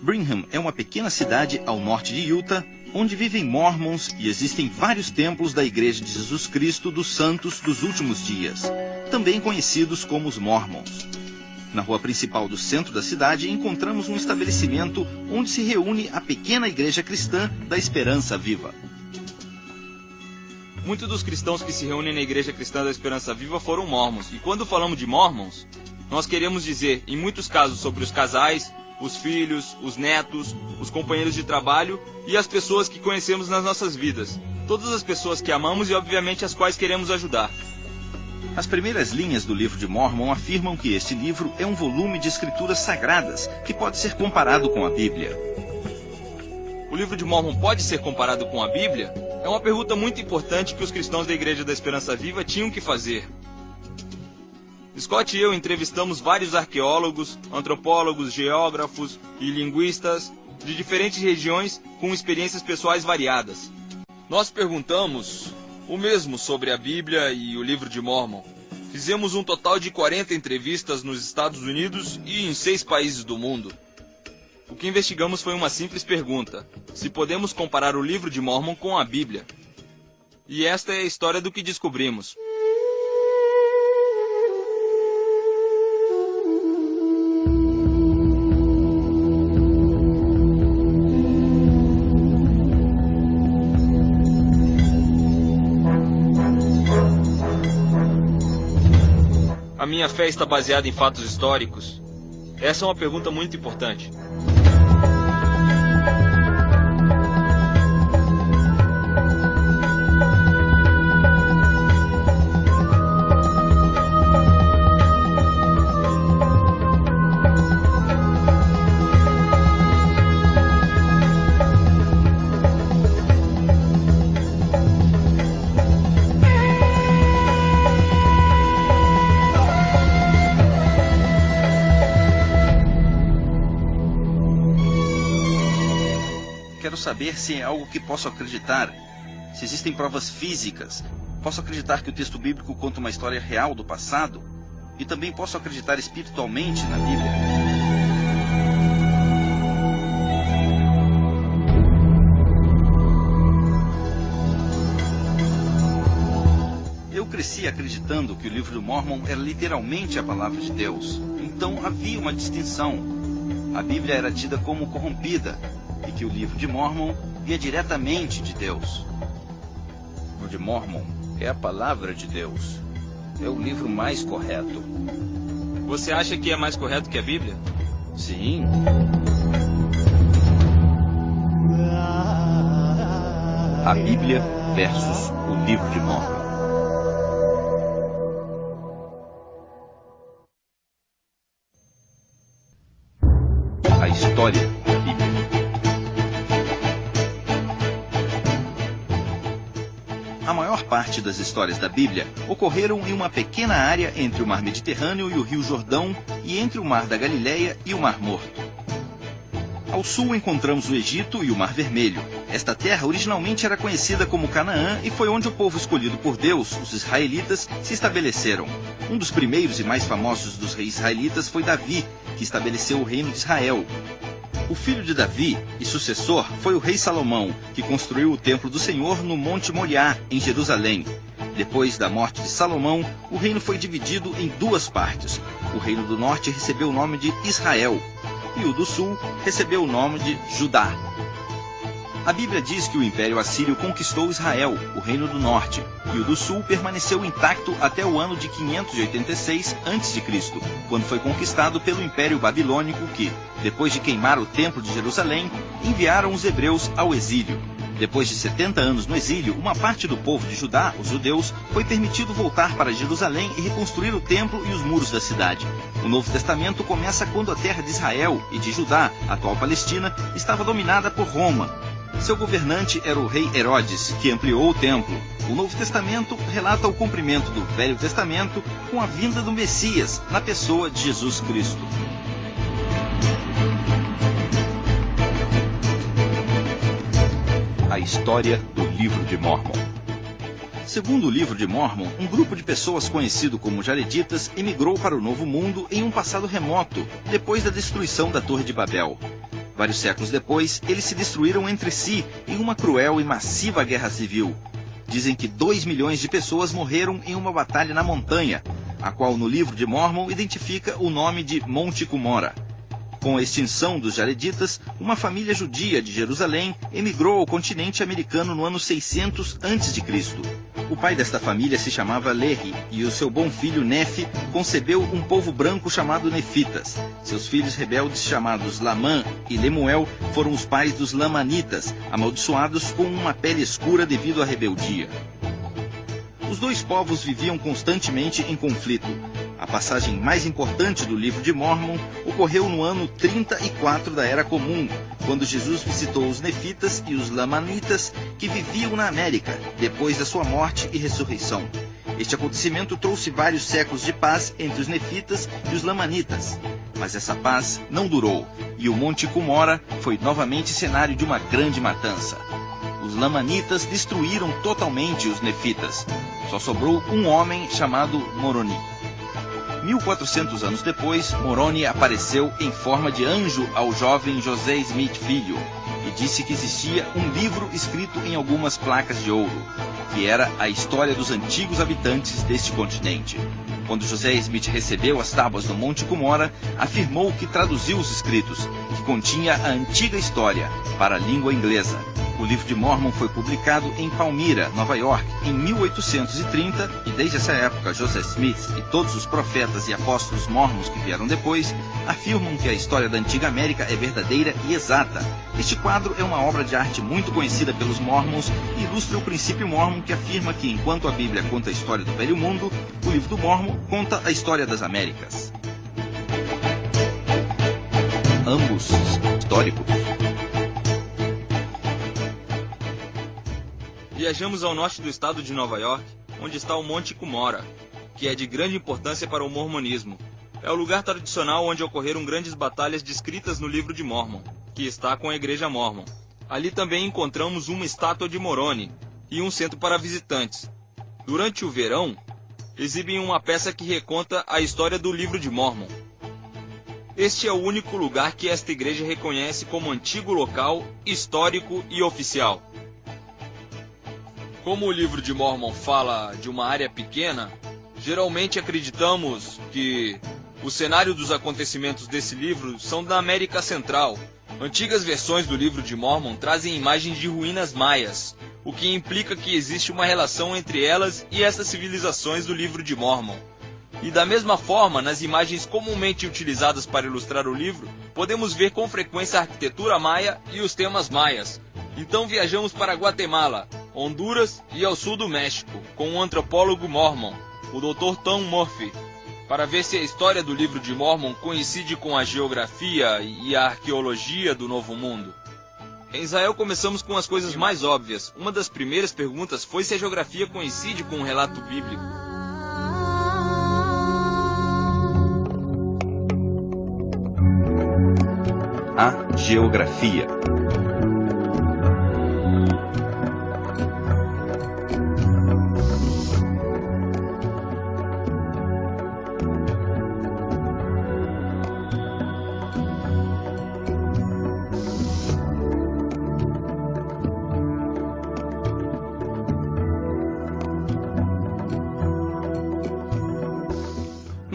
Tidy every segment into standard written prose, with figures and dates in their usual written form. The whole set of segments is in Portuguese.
Brigham é uma pequena cidade ao norte de Utah, onde vivem Mormons e existem vários templos da Igreja de Jesus Cristo dos Santos dos Últimos Dias, também conhecidos como os Mormons. Na rua principal do centro da cidade encontramos um estabelecimento onde se reúne a pequena igreja cristã da Esperança Viva. Muitos dos cristãos que se reúnem na Igreja Cristã da Esperança Viva foram Mormons. E quando falamos de Mormons, nós queremos dizer, em muitos casos, sobre os casais, os filhos, os netos, os companheiros de trabalho e as pessoas que conhecemos nas nossas vidas. Todas as pessoas que amamos e, obviamente, as quais queremos ajudar. As primeiras linhas do livro de Mórmon afirmam que este livro é um volume de escrituras sagradas que pode ser comparado com a Bíblia. O livro de Mórmon pode ser comparado com a Bíblia? É uma pergunta muito importante que os cristãos da Igreja da Esperança Viva tinham que fazer. Scott e eu entrevistamos vários arqueólogos, antropólogos, geógrafos e linguistas de diferentes regiões com experiências pessoais variadas. Nós perguntamos o mesmo sobre a Bíblia e o livro de Mórmon. Fizemos um total de 40 entrevistas nos Estados Unidos e em 6 países do mundo. O que investigamos foi uma simples pergunta: se podemos comparar o livro de Mórmon com a Bíblia. E esta é a história do que descobrimos. A minha fé está baseada em fatos históricos? Essa é uma pergunta muito importante. Quero saber se é algo que posso acreditar, se existem provas físicas. Posso acreditar que o texto bíblico conta uma história real do passado? E também posso acreditar espiritualmente na Bíblia? Eu cresci acreditando que o livro do Mórmon era literalmente a palavra de Deus. Então havia uma distinção. A Bíblia era tida como corrompida, e que o livro de Mórmon via diretamente de Deus. O livro de Mórmon é a palavra de Deus. É o livro mais correto. Você acha que é mais correto que a Bíblia? Sim. A Bíblia versus o livro de Mórmon. A história da Bíblia. A maior parte das histórias da Bíblia ocorreram em uma pequena área entre o Mar Mediterrâneo e o Rio Jordão e entre o Mar da Galileia e o Mar Morto. Ao sul encontramos o Egito e o Mar Vermelho. Esta terra originalmente era conhecida como Canaã e foi onde o povo escolhido por Deus, os israelitas, se estabeleceram. Um dos primeiros e mais famosos dos reis israelitas foi Davi, que estabeleceu o reino de Israel. O filho de Davi e sucessor foi o rei Salomão, que construiu o templo do Senhor no Monte Moriá, em Jerusalém. Depois da morte de Salomão, o reino foi dividido em 2 partes. O reino do norte recebeu o nome de Israel, e o do sul recebeu o nome de Judá. A Bíblia diz que o Império Assírio conquistou Israel, o reino do norte, e o do sul permaneceu intacto até o ano de 586 a.C., quando foi conquistado pelo Império Babilônico que, depois de queimar o Templo de Jerusalém, enviaram os hebreus ao exílio. Depois de 70 anos no exílio, uma parte do povo de Judá, os judeus, foi permitido voltar para Jerusalém e reconstruir o templo e os muros da cidade. O Novo Testamento começa quando a terra de Israel e de Judá, atual Palestina, estava dominada por Roma. Seu governante era o rei Herodes, que ampliou o templo. O Novo Testamento relata o cumprimento do Velho Testamento com a vinda do Messias, na pessoa de Jesus Cristo. A história do livro de Mórmon. Segundo o livro de Mórmon, um grupo de pessoas conhecido como Jareditas emigrou para o Novo Mundo em um passado remoto, depois da destruição da Torre de Babel. Vários séculos depois, eles se destruíram entre si em uma cruel e massiva guerra civil. Dizem que 2 milhões de pessoas morreram em uma batalha na montanha, a qual no livro de Mórmon identifica o nome de Monte Cumorah. Com a extinção dos Jareditas, uma família judia de Jerusalém emigrou ao continente americano no ano 600 a.C. O pai desta família se chamava Lehi, e o seu bom filho Nefi concebeu um povo branco chamado Nefitas. Seus filhos rebeldes chamados Lamã e Lemuel foram os pais dos Lamanitas, amaldiçoados com uma pele escura devido à rebeldia. Os dois povos viviam constantemente em conflito. A passagem mais importante do livro de Mórmon ocorreu no ano 34 da Era Comum, quando Jesus visitou os Nefitas e os Lamanitas que viviam na América, depois da sua morte e ressurreição. Este acontecimento trouxe vários séculos de paz entre os Nefitas e os Lamanitas. Mas essa paz não durou, e o Monte Cumorah foi novamente cenário de uma grande matança. Os Lamanitas destruíram totalmente os Nefitas. Só sobrou um homem chamado Moroni. 1400 anos depois, Moroni apareceu em forma de anjo ao jovem José Smith Filho e disse que existia um livro escrito em algumas placas de ouro, que era a história dos antigos habitantes deste continente. Quando José Smith recebeu as tábuas do Monte Cumorah, afirmou que traduziu os escritos, que continha a antiga história, para a língua inglesa. O livro de Mórmon foi publicado em Palmyra, Nova York, em 1830, e desde essa época Joseph Smith e todos os profetas e apóstolos mórmons que vieram depois afirmam que a história da antiga América é verdadeira e exata. Este quadro é uma obra de arte muito conhecida pelos mórmons e ilustra o princípio mórmon que afirma que, enquanto a Bíblia conta a história do Velho Mundo, o livro do Mórmon conta a história das Américas. Ambos históricos. Viajamos ao norte do estado de Nova York, onde está o Monte Cumorah, que é de grande importância para o mormonismo. É o lugar tradicional onde ocorreram grandes batalhas descritas no livro de Mórmon, que está com a igreja Mórmon. Ali também encontramos uma estátua de Moroni e um centro para visitantes. Durante o verão, exibem uma peça que reconta a história do livro de Mórmon. Este é o único lugar que esta igreja reconhece como antigo local, histórico e oficial. Como o livro de Mórmon fala de uma área pequena, geralmente acreditamos que o cenário dos acontecimentos desse livro são da América Central. Antigas versões do livro de Mórmon trazem imagens de ruínas maias, o que implica que existe uma relação entre elas e essas civilizações do livro de Mórmon. E da mesma forma, nas imagens comumente utilizadas para ilustrar o livro, podemos ver com frequência a arquitetura maia e os temas maias. Então viajamos para Guatemala, Honduras e ao sul do México, com um antropólogo mórmon, o Dr. Tom Murphy, para ver se a história do livro de Mórmon coincide com a geografia e a arqueologia do Novo Mundo. Em Israel começamos com as coisas mais óbvias. Uma das primeiras perguntas foi se a geografia coincide com o relato bíblico. A geografia.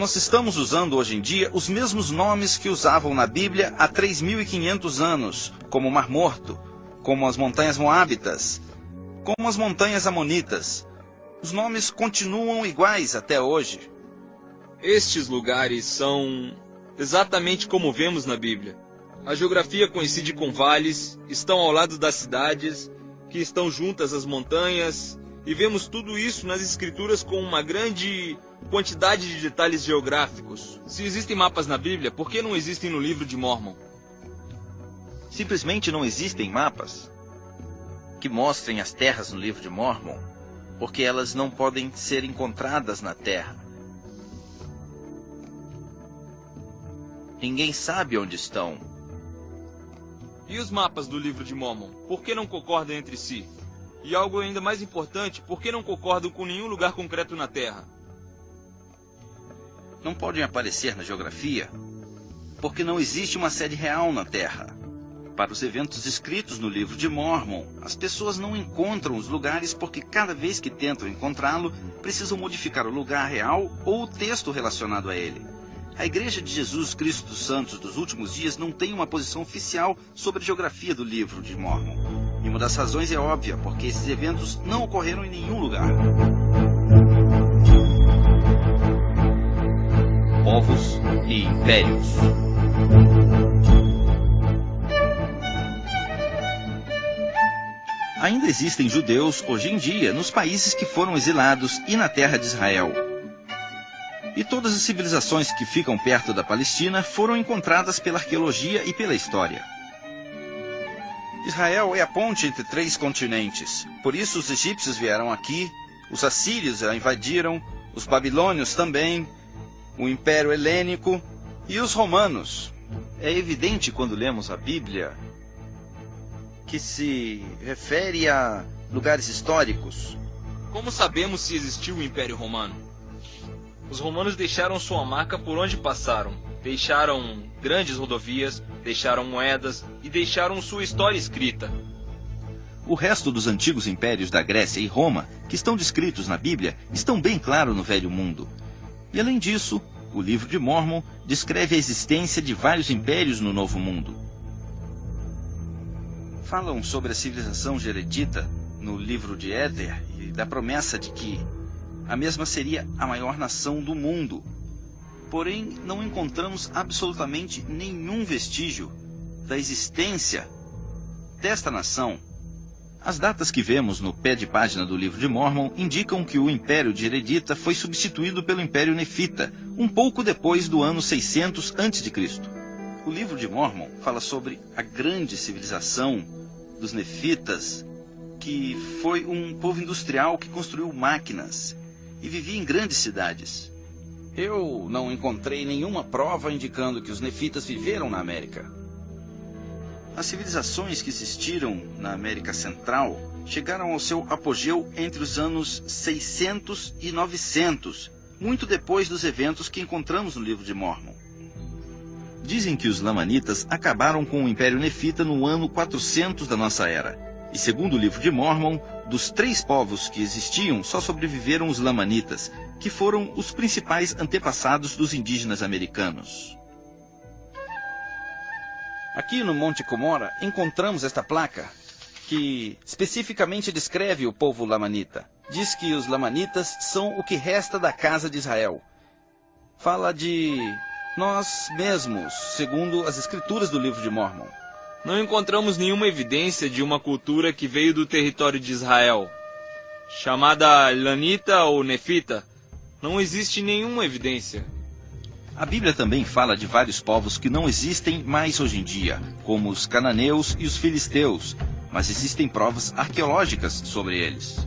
Nós estamos usando hoje em dia os mesmos nomes que usavam na Bíblia há 3.500 anos, como o Mar Morto, como as Montanhas Moábitas, como as Montanhas Amonitas. Os nomes continuam iguais até hoje. Estes lugares são exatamente como vemos na Bíblia. A geografia coincide com vales, estão ao lado das cidades, que estão juntas às montanhas, e vemos tudo isso nas escrituras com uma grande quantidade de detalhes geográficos. Se existem mapas na Bíblia, por que não existem no livro de Mórmon? Simplesmente não existem mapas que mostrem as terras no livro de Mórmon, porque elas não podem ser encontradas na terra. Ninguém sabe onde estão. E os mapas do livro de Mórmon, por que não concordam entre si? E algo ainda mais importante, por que não concordam com nenhum lugar concreto na Terra? Não podem aparecer na geografia, porque não existe uma sede real na Terra. Para os eventos descritos no livro de Mórmon, as pessoas não encontram os lugares porque cada vez que tentam encontrá-lo, precisam modificar o lugar real ou o texto relacionado a ele. A Igreja de Jesus Cristo dos Santos dos Últimos Dias não tem uma posição oficial sobre a geografia do livro de Mórmon. E uma das razões é óbvia, porque esses eventos não ocorreram em nenhum lugar. Povos e impérios. Ainda existem judeus, hoje em dia, nos países que foram exilados e na terra de Israel. E todas as civilizações que ficam perto da Palestina foram encontradas pela arqueologia e pela história. Israel é a ponte entre 3 continentes. Por isso os egípcios vieram aqui, os assírios a invadiram, os babilônios também, o Império Helênico e os romanos. É evidente quando lemos a Bíblia que se refere a lugares históricos. Como sabemos se existiu o Império Romano? Os romanos deixaram sua marca por onde passaram. Deixaram grandes rodovias, deixaram moedas e deixaram sua história escrita. O resto dos antigos impérios da Grécia e Roma, que estão descritos na Bíblia, estão bem claros no Velho Mundo. E além disso, o livro de Mórmon descreve a existência de vários impérios no Novo Mundo. Falam sobre a civilização Geredita no livro de Éder e da promessa de que a mesma seria a maior nação do mundo. Porém, não encontramos absolutamente nenhum vestígio da existência desta nação. As datas que vemos no pé de página do livro de Mórmon indicam que o Império de Geredita foi substituído pelo Império Nefita, um pouco depois do ano 600 a.C. O livro de Mórmon fala sobre a grande civilização dos Nefitas, que foi um povo industrial que construiu máquinas e vivia em grandes cidades. Eu não encontrei nenhuma prova indicando que os Nefitas viveram na América. As civilizações que existiram na América Central chegaram ao seu apogeu entre os anos 600 e 900, muito depois dos eventos que encontramos no livro de Mórmon. Dizem que os Lamanitas acabaram com o Império Nefita no ano 400 da nossa era. E segundo o livro de Mórmon, dos 3 povos que existiam, só sobreviveram os Lamanitas, que foram os principais antepassados dos indígenas americanos. Aqui no Monte Cumorah encontramos esta placa, que especificamente descreve o povo Lamanita. Diz que os Lamanitas são o que resta da casa de Israel. Fala de nós mesmos, segundo as escrituras do livro de Mórmon. Não encontramos nenhuma evidência de uma cultura que veio do território de Israel. Chamada Lanita ou Nefita, não existe nenhuma evidência. A Bíblia também fala de vários povos que não existem mais hoje em dia, como os cananeus e os filisteus, mas existem provas arqueológicas sobre eles.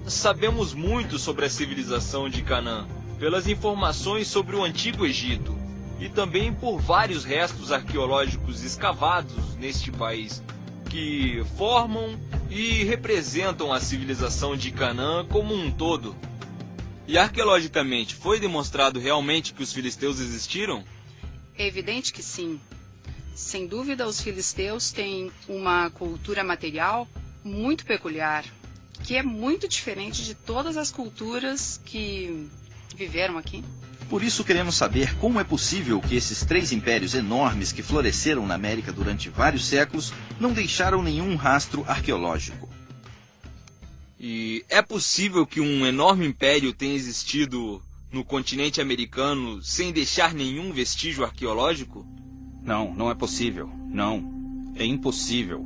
Sabemos muito sobre a civilização de Canaã, pelas informações sobre o Antigo Egito, e também por vários restos arqueológicos escavados neste país, que formam e representam a civilização de Canaã como um todo. E arqueologicamente, foi demonstrado realmente que os filisteus existiram? É evidente que sim. Sem dúvida, os filisteus têm uma cultura material muito peculiar, que é muito diferente de todas as culturas que viveram aqui. Por isso queremos saber como é possível que esses 3 impérios enormes que floresceram na América durante vários séculos não deixaram nenhum rastro arqueológico. E é possível que um enorme império tenha existido no continente americano sem deixar nenhum vestígio arqueológico? Não, não é possível. Não, é impossível.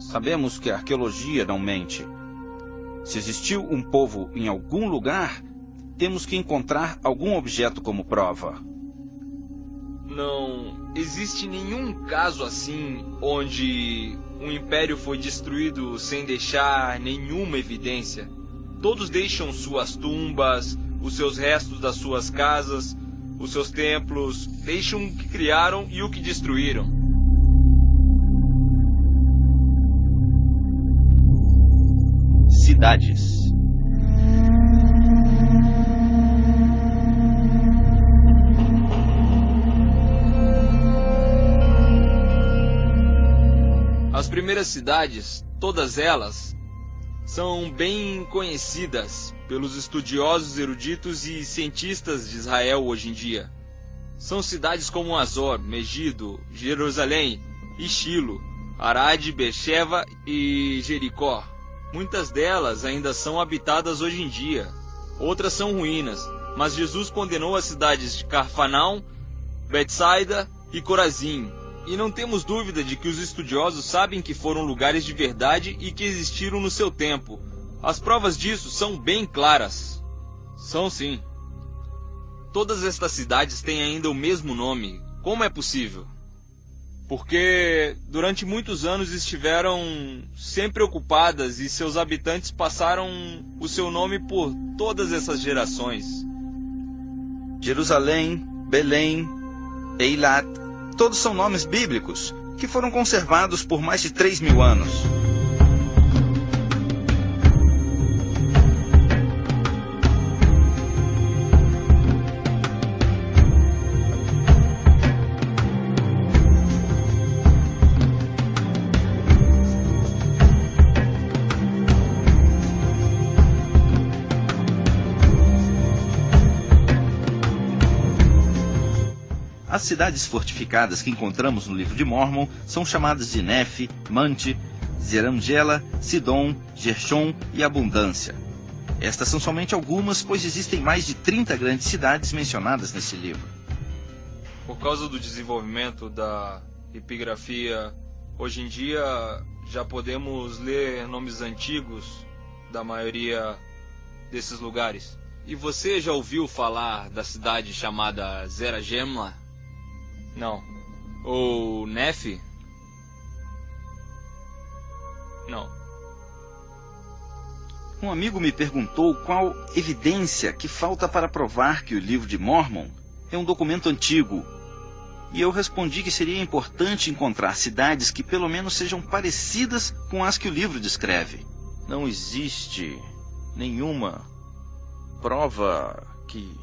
Sabemos que a arqueologia não mente. Se existiu um povo em algum lugar, temos que encontrar algum objeto como prova. Não existe nenhum caso assim onde um império foi destruído sem deixar nenhuma evidência. Todos deixam suas tumbas, os seus restos das suas casas, os seus templos, deixam o que criaram e o que destruíram. Cidades. primeiras cidades, todas elas, são bem conhecidas pelos estudiosos, eruditos e cientistas de Israel hoje em dia. São cidades como Azor, Megido, Jerusalém e Shilo, Arad, Beersheba e Jericó. Muitas delas ainda são habitadas hoje em dia. Outras são ruínas, mas Jesus condenou as cidades de Cafarnaum, Betsaida e Corazim. E não temos dúvida de que os estudiosos sabem que foram lugares de verdade e que existiram no seu tempo. As provas disso são bem claras. São sim. Todas estas cidades têm ainda o mesmo nome. Como é possível? Porque durante muitos anos estiveram sempre ocupadas e seus habitantes passaram o seu nome por todas essas gerações. Jerusalém, Belém, Eilat, todos são nomes bíblicos que foram conservados por mais de 3.000 anos. As cidades fortificadas que encontramos no livro de Mórmon são chamadas de Nefe, Mante, Zerangela, Sidom, Gershon e Abundância. Estas são somente algumas, pois existem mais de 30 grandes cidades mencionadas nesse livro. Por causa do desenvolvimento da epigrafia, hoje em dia já podemos ler nomes antigos da maioria desses lugares. E você já ouviu falar da cidade chamada Zeragemla? Não. Ou Nefe? Não. Um amigo me perguntou qual evidência que falta para provar que o livro de Mórmon é um documento antigo. E eu respondi que seria importante encontrar cidades que pelo menos sejam parecidas com as que o livro descreve. Não existe nenhuma prova que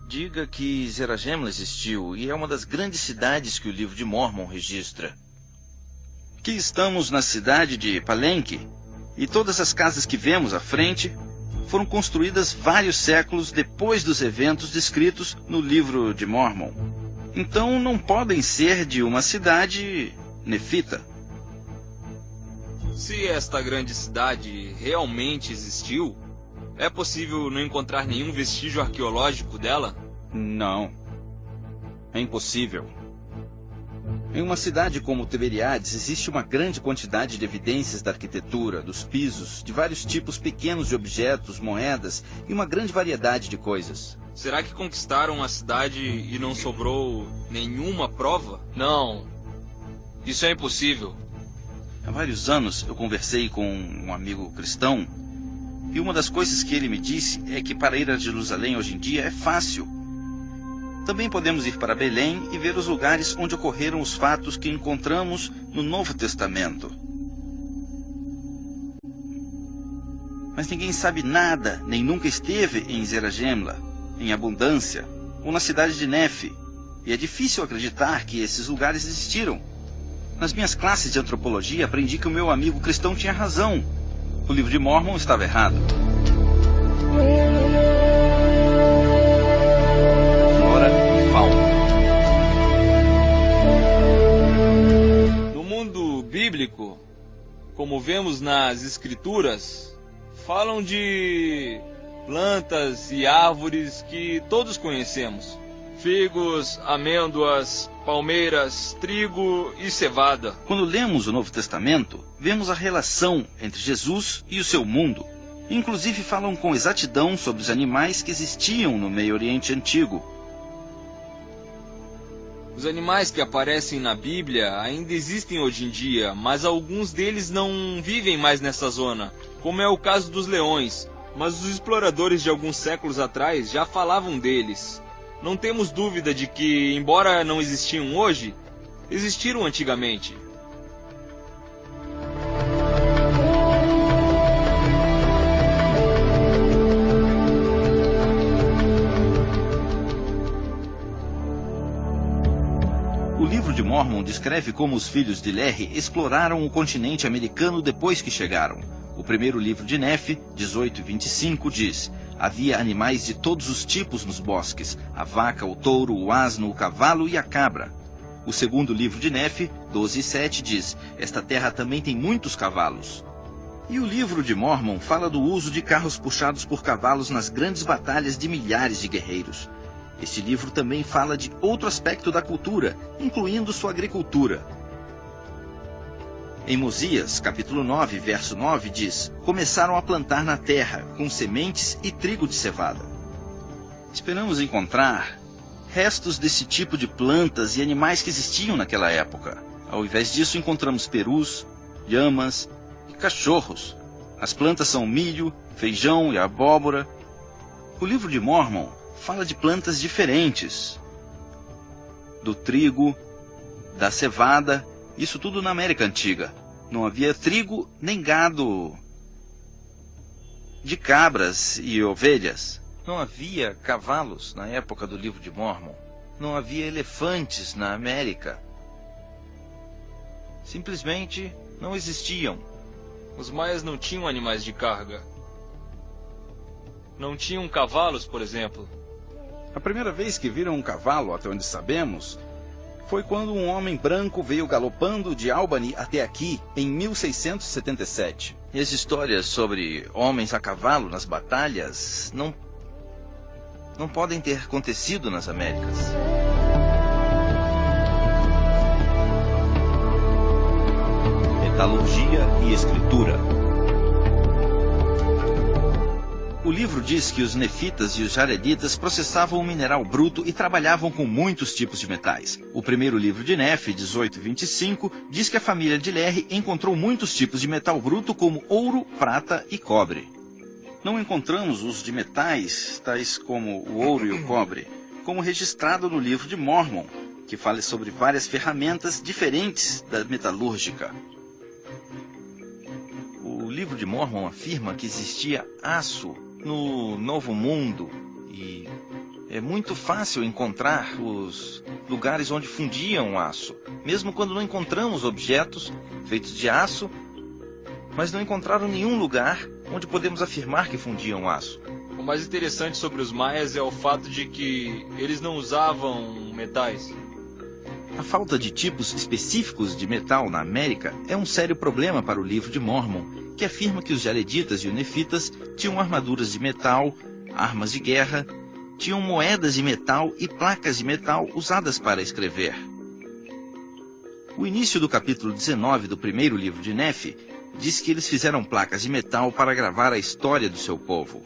diga que Zeragemla existiu e é uma das grandes cidades que o livro de Mórmon registra. Aqui estamos na cidade de Palenque e todas as casas que vemos à frente foram construídas vários séculos depois dos eventos descritos no livro de Mórmon. Então não podem ser de uma cidade nefita. Se esta grande cidade realmente existiu, é possível não encontrar nenhum vestígio arqueológico dela? Não. É impossível. Em uma cidade como Tiberiades existe uma grande quantidade de evidências da arquitetura, dos pisos, de vários tipos pequenos de objetos, moedas e uma grande variedade de coisas. Será que conquistaram a cidade e não sobrou nenhuma prova? Não. Isso é impossível. Há vários anos eu conversei com um amigo cristão e uma das coisas que ele me disse é que para ir a Jerusalém hoje em dia é fácil. Também podemos ir para Belém e ver os lugares onde ocorreram os fatos que encontramos no Novo Testamento. Mas ninguém sabe nada, nem nunca esteve em Zeragemla, em Abundância, ou na cidade de Nefe, e é difícil acreditar que esses lugares existiram. Nas minhas classes de antropologia aprendi que o meu amigo cristão tinha razão. O livro de Mórmon estava errado. Flora e fauna. No mundo bíblico, como vemos nas escrituras, falam de plantas e árvores que todos conhecemos. Figos, amêndoas, palmeiras, trigo e cevada. Quando lemos o Novo Testamento, vemos a relação entre Jesus e o seu mundo. Inclusive falam com exatidão sobre os animais que existiam no Meio Oriente Antigo. Os animais que aparecem na Bíblia ainda existem hoje em dia, mas alguns deles não vivem mais nessa zona, como é o caso dos leões. Mas os exploradores de alguns séculos atrás já falavam deles. Não temos dúvida de que, embora não existiam hoje, existiram antigamente. O livro de Mórmon descreve como os filhos de Lehi exploraram o continente americano depois que chegaram. O primeiro livro de Nefe, 18:25, diz: havia animais de todos os tipos nos bosques, a vaca, o touro, o asno, o cavalo e a cabra. O segundo livro de Nefe, 12:7, diz: esta terra também tem muitos cavalos. E o livro de Mórmon fala do uso de carros puxados por cavalos nas grandes batalhas de milhares de guerreiros. Este livro também fala de outro aspecto da cultura, incluindo sua agricultura. Em Mosias, capítulo 9, verso 9, diz: começaram a plantar na terra, com sementes e trigo de cevada. Esperamos encontrar restos desse tipo de plantas e animais que existiam naquela época. Ao invés disso, encontramos perus, lhamas e cachorros. As plantas são milho, feijão e abóbora. O livro de Mórmon fala de plantas diferentes, do trigo, da cevada, isso tudo na América Antiga. Não havia trigo nem gado de cabras e ovelhas. Não havia cavalos na época do livro de Mórmon. Não havia elefantes na América. Simplesmente não existiam. Os maias não tinham animais de carga. Não tinham cavalos, por exemplo. A primeira vez que viram um cavalo, até onde sabemos, foi quando um homem branco veio galopando de Albany até aqui, em 1677. E as histórias sobre homens a cavalo nas batalhas não podem ter acontecido nas Américas. Metalurgia e escritura. O livro diz que os nefitas e os jareditas processavam o mineral bruto e trabalhavam com muitos tipos de metais. O primeiro livro de Nefe, 18:25, diz que a família de Lehi encontrou muitos tipos de metal bruto como ouro, prata e cobre. Não encontramos uso de metais, tais como o ouro e o cobre, como registrado no livro de Mórmon, que fala sobre várias ferramentas diferentes da metalúrgica. O livro de Mórmon afirma que existia aço no Novo Mundo e é muito fácil encontrar os lugares onde fundiam aço, mesmo quando não encontramos objetos feitos de aço, mas não encontraram nenhum lugar onde podemos afirmar que fundiam aço. O mais interessante sobre os maias é o fato de que eles não usavam metais. A falta de tipos específicos de metal na América é um sério problema para o livro de Mórmon, que afirma que os jareditas e os nefitas tinham armaduras de metal, armas de guerra, tinham moedas de metal e placas de metal usadas para escrever. O início do capítulo 19 do primeiro livro de Nefe diz que eles fizeram placas de metal para gravar a história do seu povo.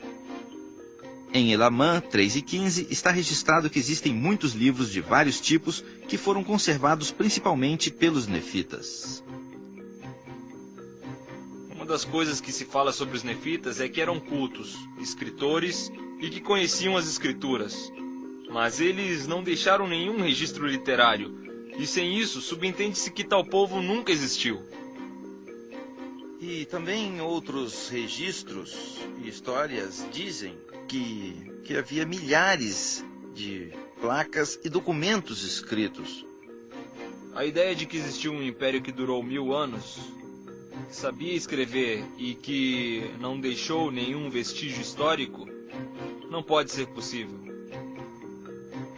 Em Elamã 3:15 está registrado que existem muitos livros de vários tipos que foram conservados principalmente pelos nefitas. Uma das coisas que se fala sobre os nefitas é que eram cultos, escritores e que conheciam as escrituras. Mas eles não deixaram nenhum registro literário, e sem isso subentende-se que tal povo nunca existiu. E também outros registros e histórias dizem que havia milhares de placas e documentos escritos. A ideia de que existiu um império que durou 1000 anos, que sabia escrever e que não deixou nenhum vestígio histórico, não pode ser possível.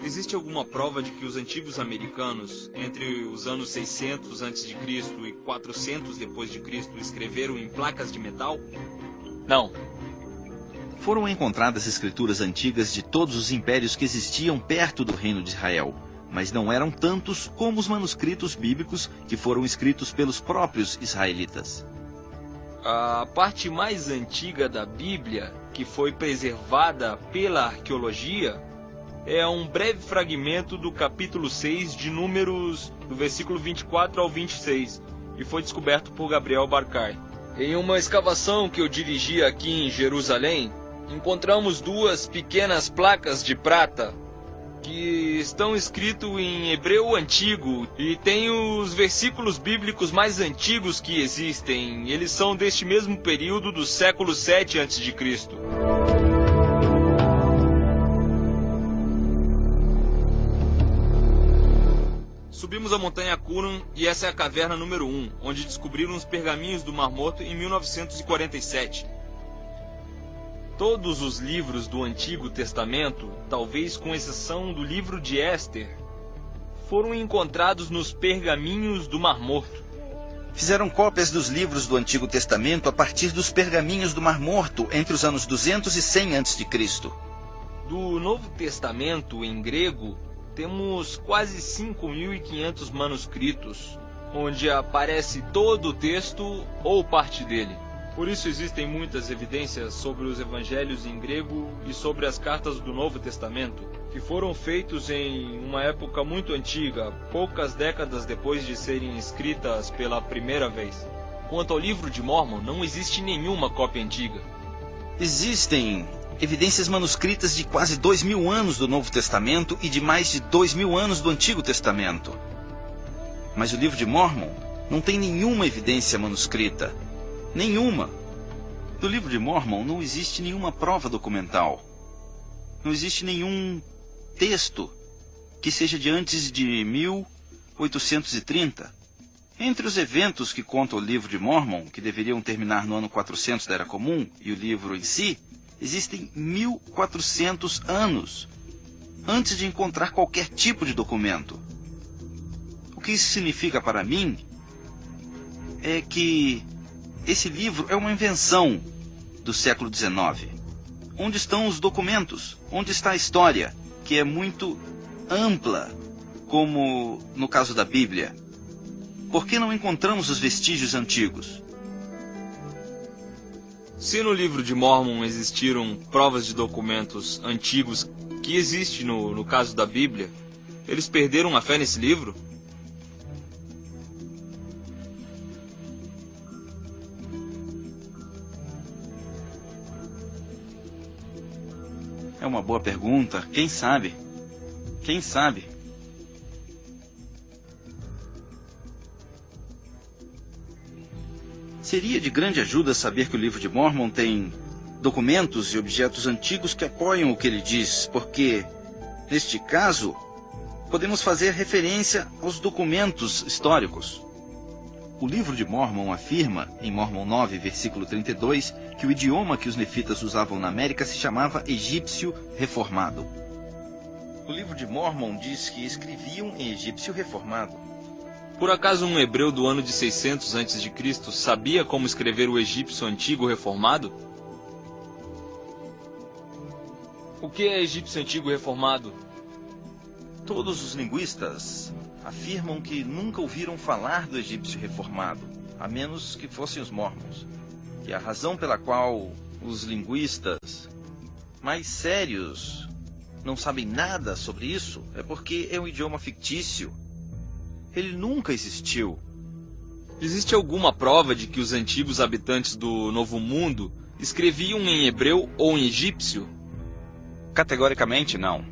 Existe alguma prova de que os antigos americanos, entre os anos 600 a.C. e 400 d.C., escreveram em placas de metal? Não. Foram encontradas escrituras antigas de todos os impérios que existiam perto do reino de Israel, mas não eram tantos como os manuscritos bíblicos que foram escritos pelos próprios israelitas. A parte mais antiga da Bíblia, que foi preservada pela arqueologia, é um breve fragmento do capítulo 6 de Números, do versículo 24 ao 26, e foi descoberto por Gabriel Barkay. Em uma escavação que eu dirigi aqui em Jerusalém, encontramos 2 pequenas placas de prata que estão escritas em hebreu antigo e tem os versículos bíblicos mais antigos que existem. Eles são deste mesmo período do século 7 a.C. Subimos a montanha Qumran e essa é a caverna número 1, onde descobriram os pergaminhos do Mar Morto em 1947. Todos os livros do Antigo Testamento, talvez com exceção do livro de Éster, foram encontrados nos pergaminhos do Mar Morto. Fizeram cópias dos livros do Antigo Testamento a partir dos pergaminhos do Mar Morto entre os anos 200 e 100 a.C. Do Novo Testamento, em grego, temos quase 5.500 manuscritos, onde aparece todo o texto ou parte dele. Por isso existem muitas evidências sobre os evangelhos em grego e sobre as cartas do Novo Testamento, que foram feitos em uma época muito antiga, poucas décadas depois de serem escritas pela primeira vez. Quanto ao livro de Mórmon, não existe nenhuma cópia antiga. Existem evidências manuscritas de quase 2.000 anos do Novo Testamento e de mais de 2.000 anos do Antigo Testamento. Mas o livro de Mórmon não tem nenhuma evidência manuscrita. Nenhuma. Do livro de Mórmon não existe nenhuma prova documental. Não existe nenhum texto que seja de antes de 1830. Entre os eventos que conta o livro de Mórmon, que deveriam terminar no ano 400 da Era Comum, e o livro em si, existem 1.400 anos antes de encontrar qualquer tipo de documento. O que isso significa para mim é que esse livro é uma invenção do século XIX. Onde estão os documentos? Onde está a história, que é muito ampla, como no caso da Bíblia? Por que não encontramos os vestígios antigos? Se no livro de Mórmon existiram provas de documentos antigos que existem no caso da Bíblia, eles perderam a fé nesse livro? É uma boa pergunta. Quem sabe? Quem sabe? Seria de grande ajuda saber que o livro de Mórmon tem documentos e objetos antigos que apoiam o que ele diz, porque, neste caso, podemos fazer referência aos documentos históricos. O livro de Mórmon afirma, em Mórmon 9, versículo 32, que o idioma que os nefitas usavam na América se chamava egípcio reformado. O livro de Mórmon diz que escreviam em egípcio reformado. Por acaso um hebreu do ano de 600 a.C. sabia como escrever o egípcio antigo reformado? O que é egípcio antigo reformado? Todos os linguistas afirmam que nunca ouviram falar do egípcio reformado, a menos que fossem os Mórmons. E a razão pela qual os linguistas mais sérios não sabem nada sobre isso é porque é um idioma fictício. Ele nunca existiu. Existe alguma prova de que os antigos habitantes do Novo Mundo escreviam em hebreu ou em egípcio? Categoricamente, não.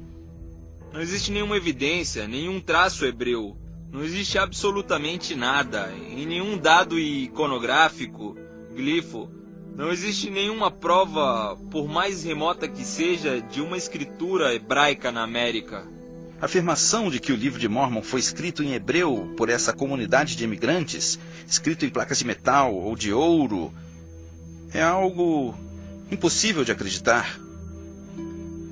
Não existe nenhuma evidência, nenhum traço hebreu. Não existe absolutamente nada, em nenhum dado iconográfico, glifo. Não existe nenhuma prova, por mais remota que seja, de uma escritura hebraica na América. A afirmação de que o livro de Mórmon foi escrito em hebreu por essa comunidade de imigrantes, escrito em placas de metal ou de ouro, é algo impossível de acreditar.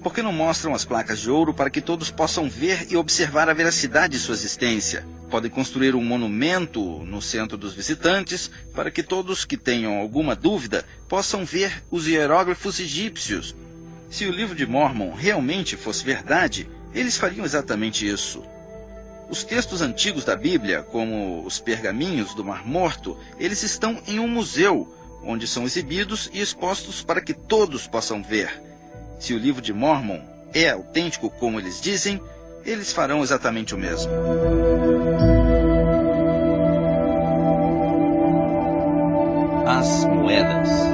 Por que não mostram as placas de ouro para que todos possam ver e observar a veracidade de sua existência? Podem construir um monumento no centro dos visitantes para que todos que tenham alguma dúvida possam ver os hieróglifos egípcios. Se o livro de Mórmon realmente fosse verdade, eles fariam exatamente isso. Os textos antigos da Bíblia, como os pergaminhos do Mar Morto, eles estão em um museu, onde são exibidos e expostos para que todos possam ver. Se o livro de Mórmon é autêntico como eles dizem, eles farão exatamente o mesmo. As moedas.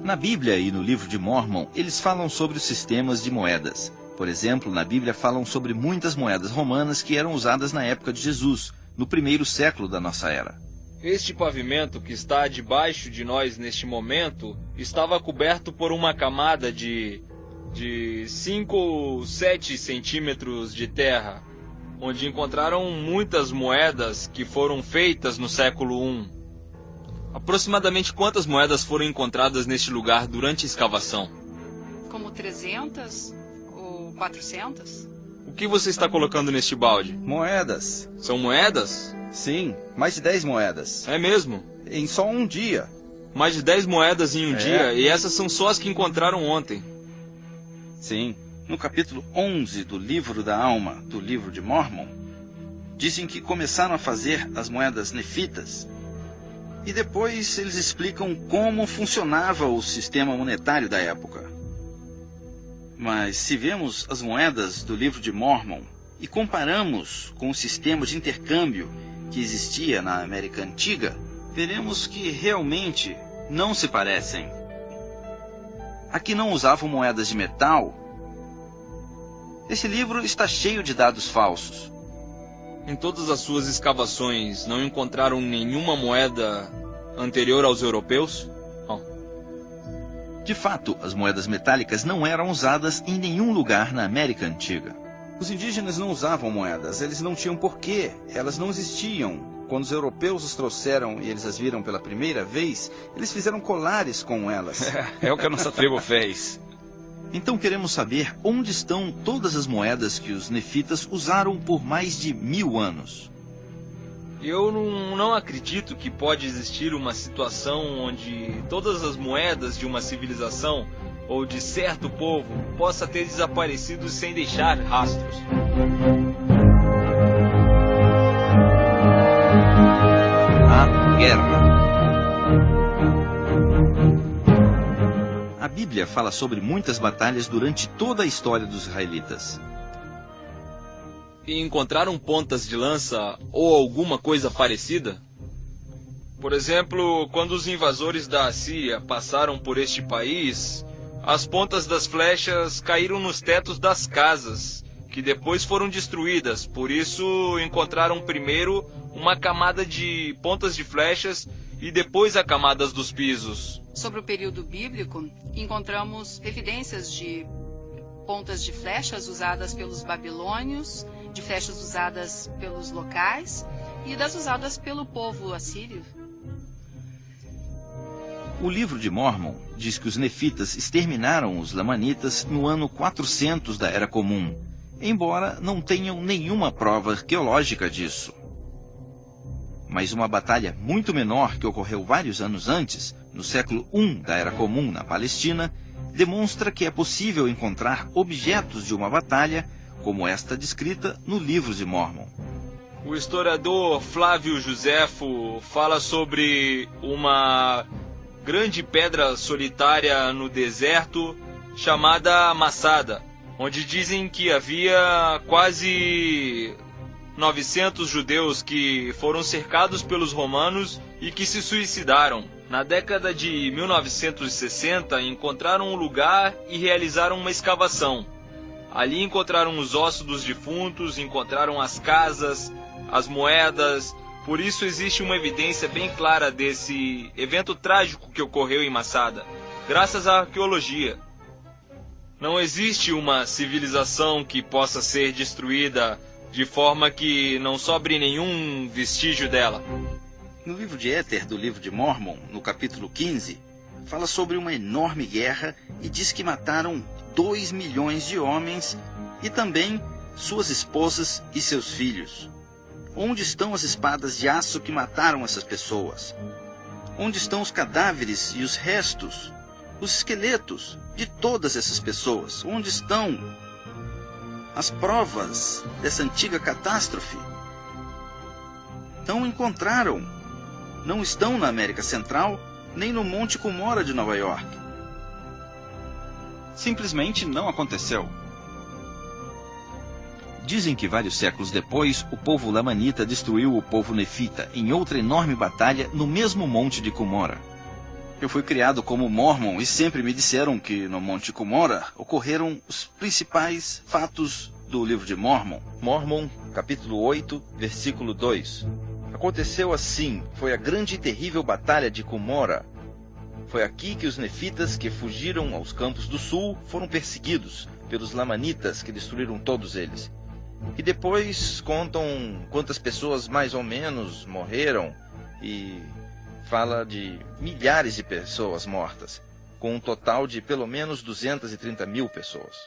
Na Bíblia e no livro de Mórmon, eles falam sobre os sistemas de moedas. Por exemplo, na Bíblia falam sobre muitas moedas romanas que eram usadas na época de Jesus, no primeiro século da nossa era. Este pavimento que está debaixo de nós neste momento estava coberto por uma camada de de 5 ou 7 centímetros de terra, onde encontraram muitas moedas que foram feitas no século I. Aproximadamente quantas moedas foram encontradas neste lugar durante a escavação? Como 300 ou 400? O que você está colocando neste balde? Moedas. São moedas? Sim, mais de 10 moedas. É mesmo? Em só um dia. Mais de 10 moedas em um dia, e essas são só as que encontraram ontem. Sim. No capítulo 11 do Livro da Alma, do Livro de Mórmon, dizem que começaram a fazer as moedas nefitas. E depois eles explicam como funcionava o sistema monetário da época. Mas se vemos as moedas do Livro de Mórmon e comparamos com o sistema de intercâmbio que existia na América Antiga, veremos que realmente não se parecem. Aqui não usavam moedas de metal. Esse livro está cheio de dados falsos. Em todas as suas escavações, não encontraram nenhuma moeda anterior aos europeus? De fato, as moedas metálicas não eram usadas em nenhum lugar na América Antiga. Os indígenas não usavam moedas, eles não tinham porquê, elas não existiam. Quando os europeus as trouxeram e eles as viram pela primeira vez, eles fizeram colares com elas. É o que a nossa tribo fez. Então queremos saber onde estão todas as moedas que os nefitas usaram por mais de 1000 anos. Eu não acredito que pode existir uma situação onde todas as moedas de uma civilização ou de certo povo possa ter desaparecido sem deixar rastros. A guerra. A Bíblia fala sobre muitas batalhas durante toda a história dos israelitas. E encontraram pontas de lança ou alguma coisa parecida? Por exemplo, quando os invasores da Assíria passaram por este país, as pontas das flechas caíram nos tetos das casas, que depois foram destruídas. Por isso, encontraram primeiro uma camada de pontas de flechas e depois a camada dos pisos. Sobre o período bíblico, encontramos evidências de pontas de flechas usadas pelos babilônios, de flechas usadas pelos locais e das usadas pelo povo assírio. O Livro de Mórmon diz que os nefitas exterminaram os lamanitas no ano 400 da Era Comum, embora não tenham nenhuma prova arqueológica disso. Mas uma batalha muito menor que ocorreu vários anos antes, no século I da Era Comum na Palestina, demonstra que é possível encontrar objetos de uma batalha como esta descrita no Livro de Mórmon. O historiador Flávio Joséfo fala sobre uma grande pedra solitária no deserto chamada Massada, onde dizem que havia quase 900 judeus que foram cercados pelos romanos e que se suicidaram. Na década de 1960, encontraram um lugar e realizaram uma escavação. Ali encontraram os ossos dos defuntos, encontraram as casas, as moedas. Por isso existe uma evidência bem clara desse evento trágico que ocorreu em Massada, graças à arqueologia. Não existe uma civilização que possa ser destruída de forma que não sobre nenhum vestígio dela. No livro de Éter do Livro de Mórmon, no capítulo 15, fala sobre uma enorme guerra e diz que mataram 2 milhões de homens e também suas esposas e seus filhos. Onde estão as espadas de aço que mataram essas pessoas? Onde estão os cadáveres e os restos, os esqueletos de todas essas pessoas? Onde estão as provas dessa antiga catástrofe? Não encontraram. Não estão na América Central, nem no Monte Cumorah de Nova York. Simplesmente não aconteceu. Dizem que vários séculos depois, o povo lamanita destruiu o povo nefita em outra enorme batalha no mesmo Monte de Cumorah. Eu fui criado como mórmon e sempre me disseram que no Monte Cumorah ocorreram os principais fatos do Livro de Mórmon. Mórmon, capítulo 8, versículo 2. Aconteceu assim, foi a grande e terrível batalha de Cumorah. Foi aqui que os nefitas que fugiram aos campos do sul foram perseguidos pelos lamanitas que destruíram todos eles. E depois contam quantas pessoas mais ou menos morreram e fala de milhares de pessoas mortas, com um total de pelo menos 230 mil pessoas.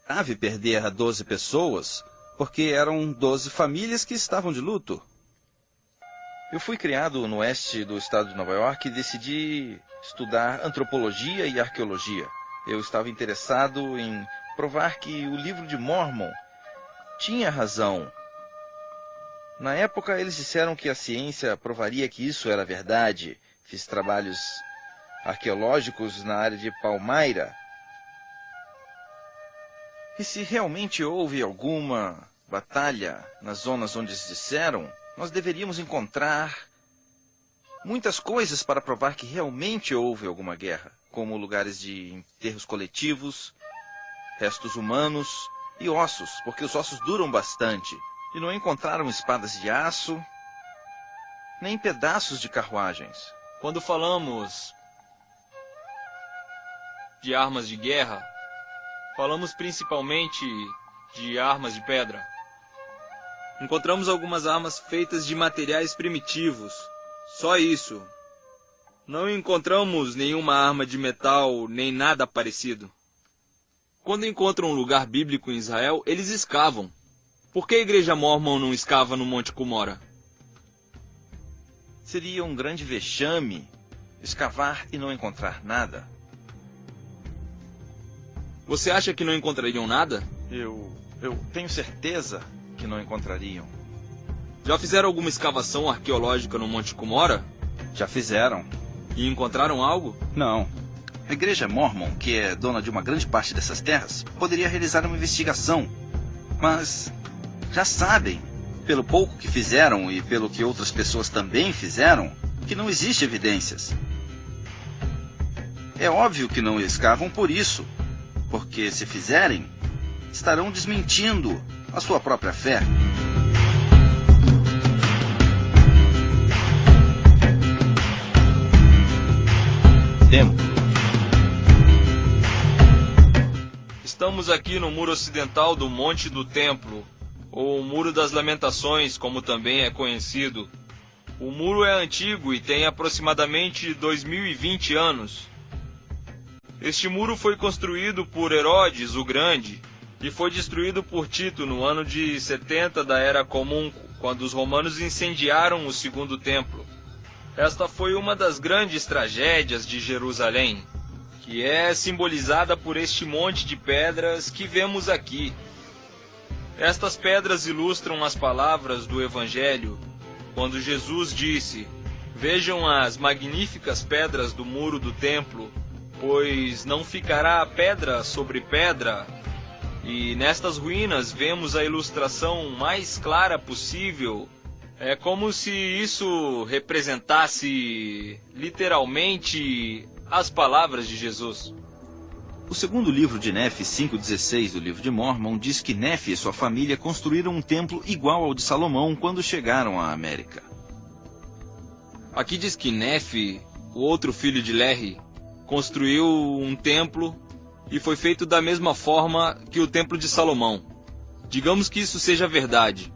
Grave perder 12 pessoas, porque eram 12 famílias que estavam de luto. Eu fui criado no oeste do estado de Nova York e decidi estudar antropologia e arqueologia. Eu estava interessado em provar que o livro de Mórmon tinha razão. Na época, eles disseram que a ciência provaria que isso era verdade. Fiz trabalhos arqueológicos na área de Palmyra. E se realmente houve alguma batalha nas zonas onde eles disseram, nós deveríamos encontrar muitas coisas para provar que realmente houve alguma guerra, como lugares de enterros coletivos, restos humanos e ossos, porque os ossos duram bastante. E não encontraram espadas de aço, nem pedaços de carruagens. Quando falamos de armas de guerra, falamos principalmente de armas de pedra. Encontramos algumas armas feitas de materiais primitivos. Só isso. Não encontramos nenhuma arma de metal, nem nada parecido. Quando encontram um lugar bíblico em Israel, eles escavam. Por que a igreja mórmon não escava no Monte Cumorah? Seria um grande vexame escavar e não encontrar nada. Você acha que não encontrariam nada? Eu tenho certeza que não encontrariam. Já fizeram alguma escavação arqueológica no Monte Cumorah? Já fizeram. E encontraram algo? Não. A igreja Mórmon, que é dona de uma grande parte dessas terras, poderia realizar uma investigação. Mas já sabem, pelo pouco que fizeram e pelo que outras pessoas também fizeram, que não existe evidências. É óbvio que não escavam por isso, porque se fizerem, estarão desmentindo a sua própria fé. Templo. Estamos aqui no muro ocidental do Monte do Templo, ou o Muro das Lamentações, como também é conhecido. O muro é antigo e tem aproximadamente 2020 anos. Este muro foi construído por Herodes o Grande e foi destruído por Tito no ano de 70 da Era Comum, quando os romanos incendiaram o segundo templo. Esta foi uma das grandes tragédias de Jerusalém, que é simbolizada por este monte de pedras que vemos aqui. Estas pedras ilustram as palavras do Evangelho, quando Jesus disse: "Vejam as magníficas pedras do muro do templo, pois não ficará pedra sobre pedra." E nestas ruínas vemos a ilustração mais clara possível. É como se isso representasse literalmente as palavras de Jesus. O segundo livro de Nefe 5,16 do livro de Mórmon diz que Nefe e sua família construíram um templo igual ao de Salomão quando chegaram à América. Aqui diz que Nefe, o outro filho de Lehi, construiu um templo e foi feito da mesma forma que o templo de Salomão. Digamos que isso seja verdade,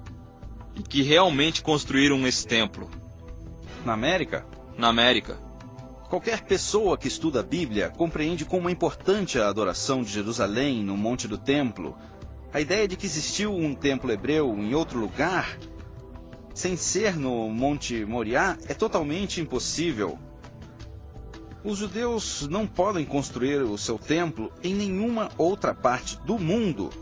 e que realmente construíram esse templo. Na América? Na América. Qualquer pessoa que estuda a Bíblia compreende como é importante a adoração de Jerusalém no Monte do Templo. A ideia de que existiu um templo hebreu em outro lugar, sem ser no Monte Moriá, é totalmente impossível. Os judeus não podem construir o seu templo em nenhuma outra parte do mundo.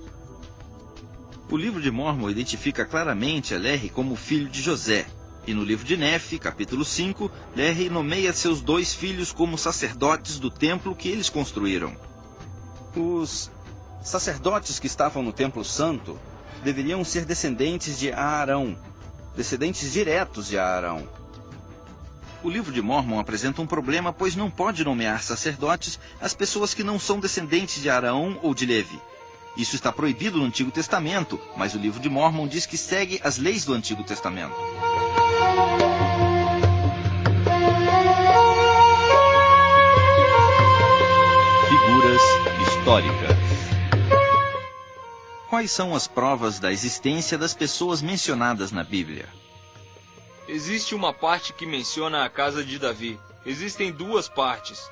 O livro de Mórmon identifica claramente a Lehi como filho de José. E no livro de Nefe, capítulo 5, Lehi nomeia seus 2 filhos como sacerdotes do templo que eles construíram. Os sacerdotes que estavam no Templo Santo deveriam ser descendentes de Arão, descendentes diretos de Arão. O livro de Mórmon apresenta um problema, pois não pode nomear sacerdotes as pessoas que não são descendentes de Arão ou de Levi. Isso está proibido no Antigo Testamento, mas o livro de Mórmon diz que segue as leis do Antigo Testamento. Figuras históricas. Quais são as provas da existência das pessoas mencionadas na Bíblia? Existe uma parte que menciona a casa de Davi. Existem duas partes.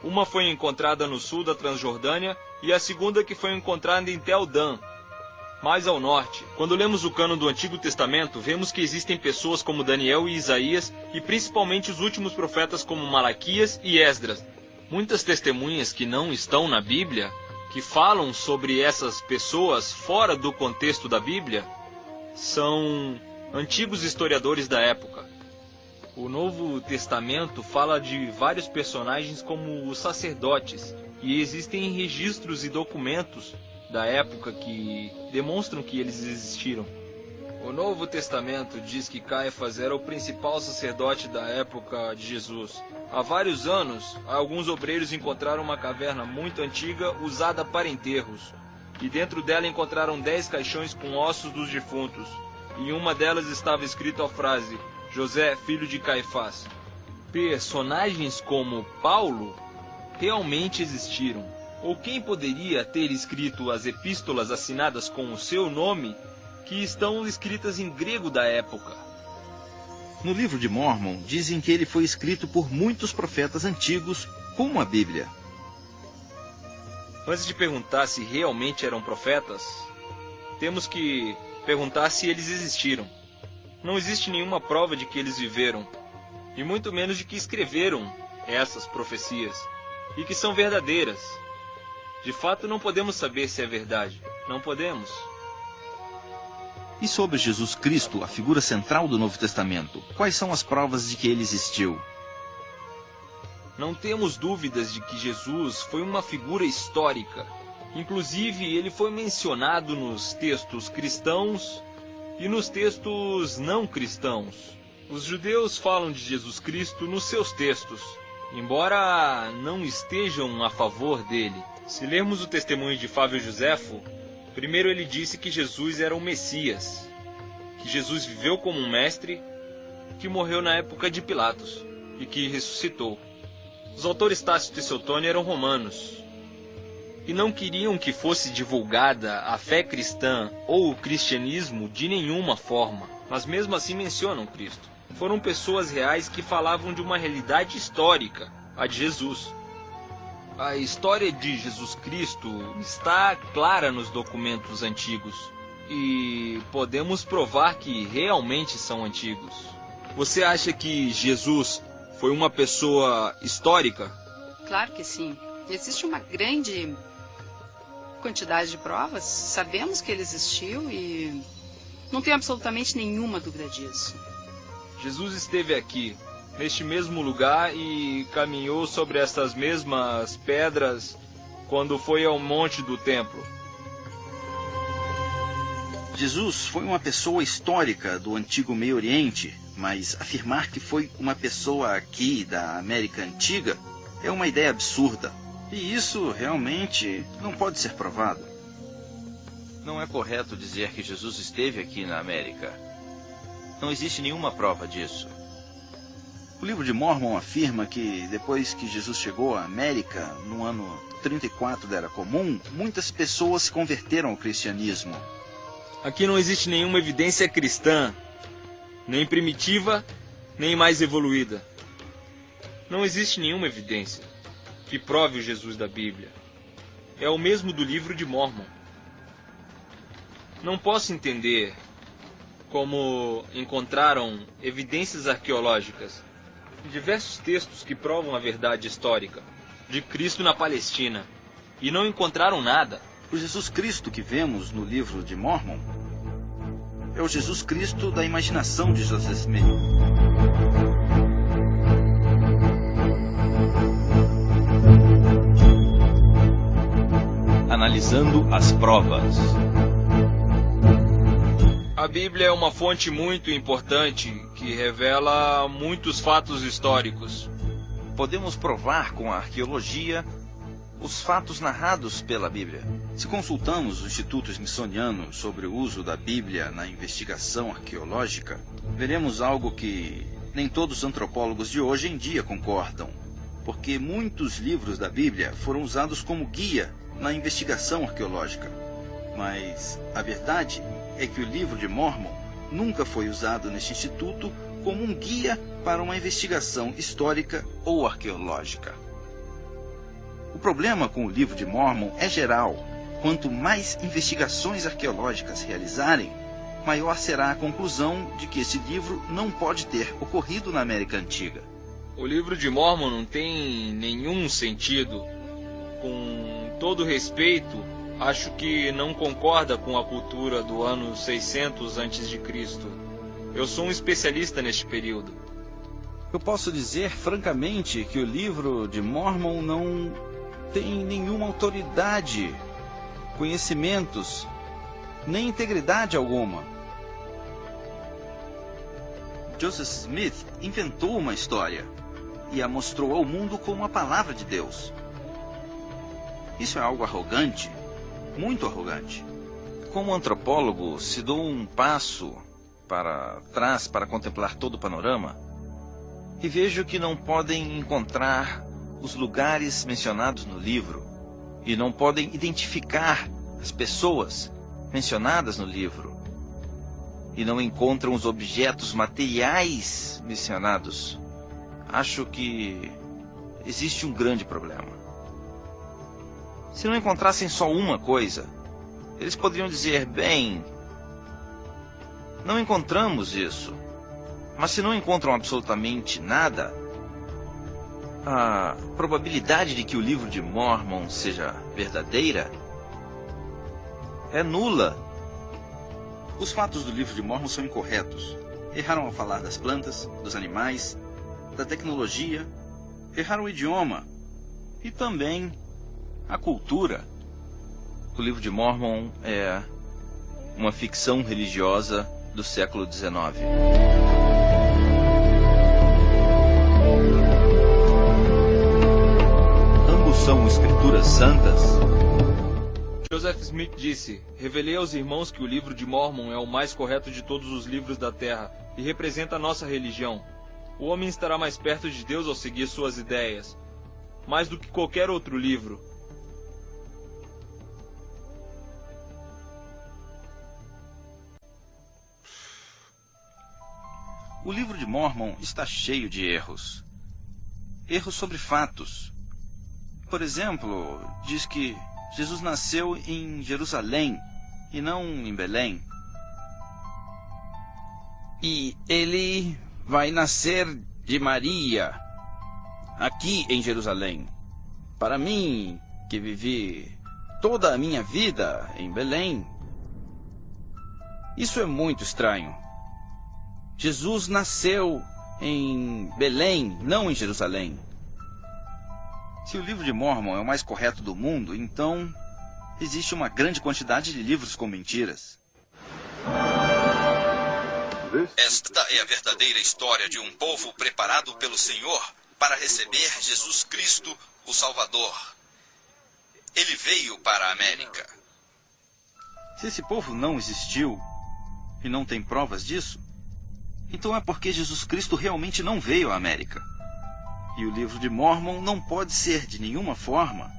Uma foi encontrada no sul da Transjordânia e a segunda que foi encontrada em Tel Dan, mais ao norte. Quando lemos o cânon do Antigo Testamento, vemos que existem pessoas como Daniel e Isaías e principalmente os últimos profetas como Malaquias e Esdras. Muitas testemunhas que não estão na Bíblia, que falam sobre essas pessoas fora do contexto da Bíblia, são antigos historiadores da época. O Novo Testamento fala de vários personagens como os sacerdotes, e existem registros e documentos da época que demonstram que eles existiram. O Novo Testamento diz que Caifás era o principal sacerdote da época de Jesus. Há vários anos, alguns obreiros encontraram uma caverna muito antiga usada para enterros, e dentro dela encontraram 10 caixões com ossos dos defuntos. Em uma delas estava escrito a frase, José, filho de Caifás. Personagens como Paulo realmente existiram. Ou quem poderia ter escrito as epístolas assinadas com o seu nome, que estão escritas em grego da época? No livro de Mórmon, dizem que ele foi escrito por muitos profetas antigos, como a Bíblia. Antes de perguntar se realmente eram profetas, temos que perguntar se eles existiram. Não existe nenhuma prova de que eles viveram, e muito menos de que escreveram essas profecias, e que são verdadeiras. De fato, não podemos saber se é verdade. Não podemos. E sobre Jesus Cristo, a figura central do Novo Testamento, quais são as provas de que ele existiu? Não temos dúvidas de que Jesus foi uma figura histórica. Inclusive, ele foi mencionado nos textos cristãos e nos textos não cristãos. Os judeus falam de Jesus Cristo nos seus textos, embora não estejam a favor dele. Se lermos o testemunho de Flávio Joséfo, primeiro ele disse que Jesus era o Messias, que Jesus viveu como um mestre, que morreu na época de Pilatos e que ressuscitou. Os autores Tácito e Suetônio eram romanos e não queriam que fosse divulgada a fé cristã ou o cristianismo de nenhuma forma, mas mesmo assim mencionam Cristo. Foram pessoas reais que falavam de uma realidade histórica, a de Jesus. A história de Jesus Cristo está clara nos documentos antigos e podemos provar que realmente são antigos. Você acha que Jesus foi uma pessoa histórica? Claro que sim. Existe uma grande quantidade de provas. Sabemos que ele existiu e não tenho absolutamente nenhuma dúvida disso. Jesus esteve aqui, neste mesmo lugar, e caminhou sobre essas mesmas pedras quando foi ao monte do templo. Jesus foi uma pessoa histórica do antigo Meio Oriente, mas afirmar que foi uma pessoa aqui da América Antiga é uma ideia absurda. E isso realmente não pode ser provado. Não é correto dizer que Jesus esteve aqui na América. Não existe nenhuma prova disso. O livro de Mórmon afirma que depois que Jesus chegou à América, no ano 34 da Era Comum, muitas pessoas se converteram ao cristianismo. Aqui não existe nenhuma evidência cristã, nem primitiva, nem mais evoluída. Não existe nenhuma evidência que prove o Jesus da Bíblia. É o mesmo do livro de Mórmon. Não posso entender como encontraram evidências arqueológicas em diversos textos que provam a verdade histórica de Cristo na Palestina e não encontraram nada. O Jesus Cristo que vemos no livro de Mórmon é o Jesus Cristo da imaginação de José Smith. Analisando as provas. A Bíblia é uma fonte muito importante que revela muitos fatos históricos. Podemos provar com a arqueologia os fatos narrados pela Bíblia. Se consultamos o Instituto Smithsoniano sobre o uso da Bíblia na investigação arqueológica, veremos algo que nem todos os antropólogos de hoje em dia concordam. porque muitos livros da Bíblia foram usados como guia na investigação arqueológica. Mas a verdade é que o livro de Mórmon nunca foi usado neste instituto como um guia para uma investigação histórica ou arqueológica. O problema com o livro de Mórmon é geral. Quanto mais investigações arqueológicas realizarem, maior será a conclusão de que esse livro não pode ter ocorrido na América Antiga. O livro de Mórmon não tem nenhum sentido. Com todo respeito, acho que não concorda com a cultura do ano 600 a.C. Eu sou um especialista neste período. Eu posso dizer francamente que o livro de Mórmon não tem nenhuma autoridade, conhecimentos, nem integridade alguma. Joseph Smith inventou uma história e a mostrou ao mundo como a palavra de Deus. Isso é algo arrogante, muito arrogante. Como antropólogo, se dou um passo para trás para contemplar todo o panorama e vejo que não podem encontrar os lugares mencionados no livro e não podem identificar as pessoas mencionadas no livro e não encontram os objetos materiais mencionados, acho que existe um grande problema. Se não encontrassem só uma coisa, eles poderiam dizer, bem, não encontramos isso. Mas se não encontram absolutamente nada, a probabilidade de que o livro de Mórmon seja verdadeira é nula. Os fatos do livro de Mórmon são incorretos. Erraram ao falar das plantas, dos animais, da tecnologia, erraram o idioma e também a cultura. O livro de Mórmon é uma ficção religiosa do século XIX. Ambos são escrituras santas. Joseph Smith disse: revelei aos irmãos que o livro de Mórmon é o mais correto de todos os livros da Terra e representa a nossa religião. O homem estará mais perto de Deus ao seguir suas ideias, mais do que qualquer outro livro. O livro de Mórmon está cheio de erros. Erros sobre fatos. Por exemplo, diz que Jesus nasceu em Jerusalém e não em Belém. E ele vai nascer de Maria, aqui em Jerusalém. Para mim, que vivi toda a minha vida em Belém, isso é muito estranho. Jesus nasceu em Belém, não em Jerusalém. Se o livro de Mórmon é o mais correto do mundo, então existe uma grande quantidade de livros com mentiras. Esta é a verdadeira história de um povo preparado pelo Senhor para receber Jesus Cristo, o Salvador. Ele veio para a América. Se esse povo não existiu e não tem provas disso, então é porque Jesus Cristo realmente não veio à América. E o livro de Mórmon não pode ser, de nenhuma forma,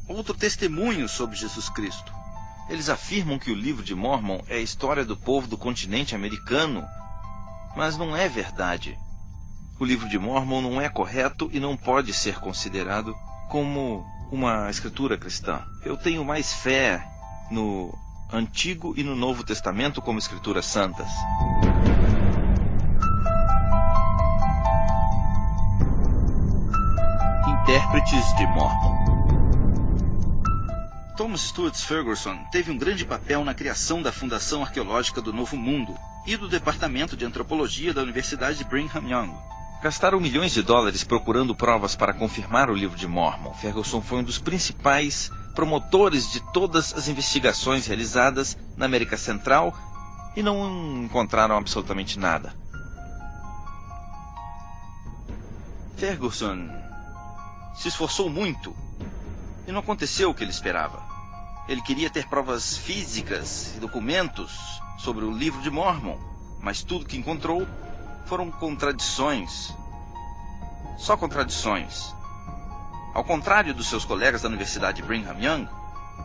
outro testemunho sobre Jesus Cristo. Eles afirmam que o livro de Mórmon é a história do povo do continente americano, mas não é verdade. O livro de Mórmon não é correto e não pode ser considerado como uma escritura cristã. Eu tenho mais fé no Antigo e no Novo Testamento como escrituras santas. Intérpretes de Mórmon. Thomas Stuart Ferguson teve um grande papel na criação da Fundação Arqueológica do Novo Mundo e do Departamento de Antropologia da Universidade de Brigham Young. Gastaram milhões de dólares procurando provas para confirmar o livro de Mórmon. Ferguson foi um dos principais promotores de todas as investigações realizadas na América Central e não encontraram absolutamente nada. Ferguson se esforçou muito e não aconteceu o que ele esperava. Ele queria ter provas físicas e documentos sobre o livro de Mórmon, mas tudo que encontrou foram contradições. só contradições. Ao contrário dos seus colegas da Universidade Brigham Young,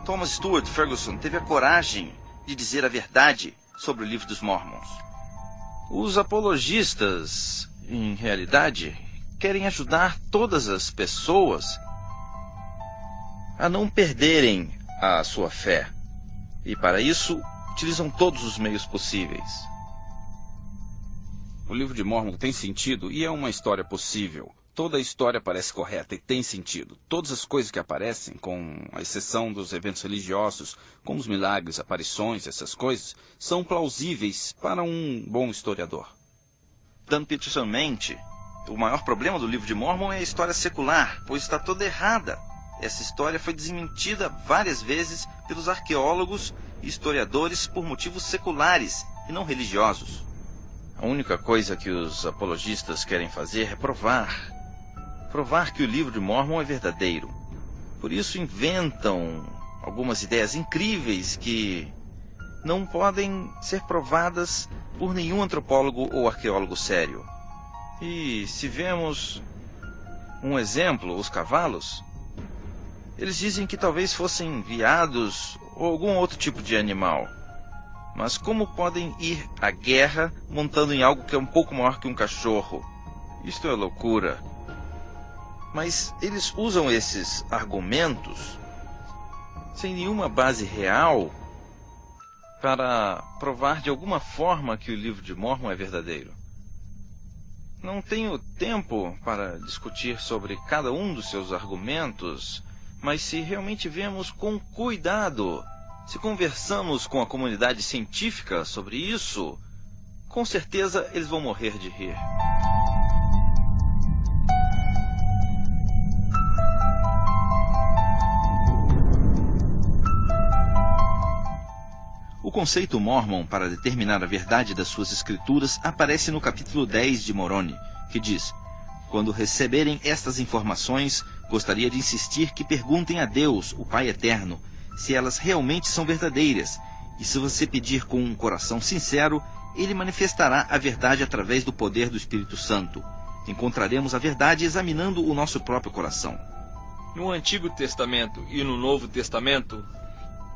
Thomas Stuart Ferguson teve a coragem de dizer a verdade sobre o Livro dos Mormons. Os apologistas, em realidade, querem ajudar todas as pessoas a não perderem a sua fé. E para isso, utilizam todos os meios possíveis. O Livro de Mórmon tem sentido e é uma história possível. Toda a história parece correta e tem sentido. Todas as coisas que aparecem, com a exceção dos eventos religiosos, como os milagres, aparições, essas coisas, são plausíveis para um bom historiador. Dan Peterson mente, o maior problema do Livro de Mórmon é a história secular, pois está toda errada. Essa história foi desmentida várias vezes pelos arqueólogos e historiadores por motivos seculares e não religiosos. A única coisa que os apologistas querem fazer é provar que o Livro de Mórmon é verdadeiro. Por isso inventam algumas ideias incríveis que não podem ser provadas por nenhum antropólogo ou arqueólogo sério. E se vemos um exemplo, os cavalos, eles dizem que talvez fossem veados ou algum outro tipo de animal. Mas como podem ir à guerra montando em algo que é um pouco maior que um cachorro? Isto é loucura. Mas eles usam esses argumentos sem nenhuma base real para provar de alguma forma que o Livro de Mórmon é verdadeiro. Não tenho tempo para discutir sobre cada um dos seus argumentos, mas se realmente vemos com cuidado, se conversamos com a comunidade científica sobre isso, com certeza eles vão morrer de rir. O conceito Mormon para determinar a verdade das suas escrituras aparece no capítulo 10 de Moroni, que diz: quando receberem estas informações, gostaria de insistir que perguntem a Deus, o Pai Eterno, se elas realmente são verdadeiras, e se você pedir com um coração sincero, ele manifestará a verdade através do poder do Espírito Santo. Encontraremos a verdade examinando o nosso próprio coração. No Antigo Testamento e no Novo Testamento,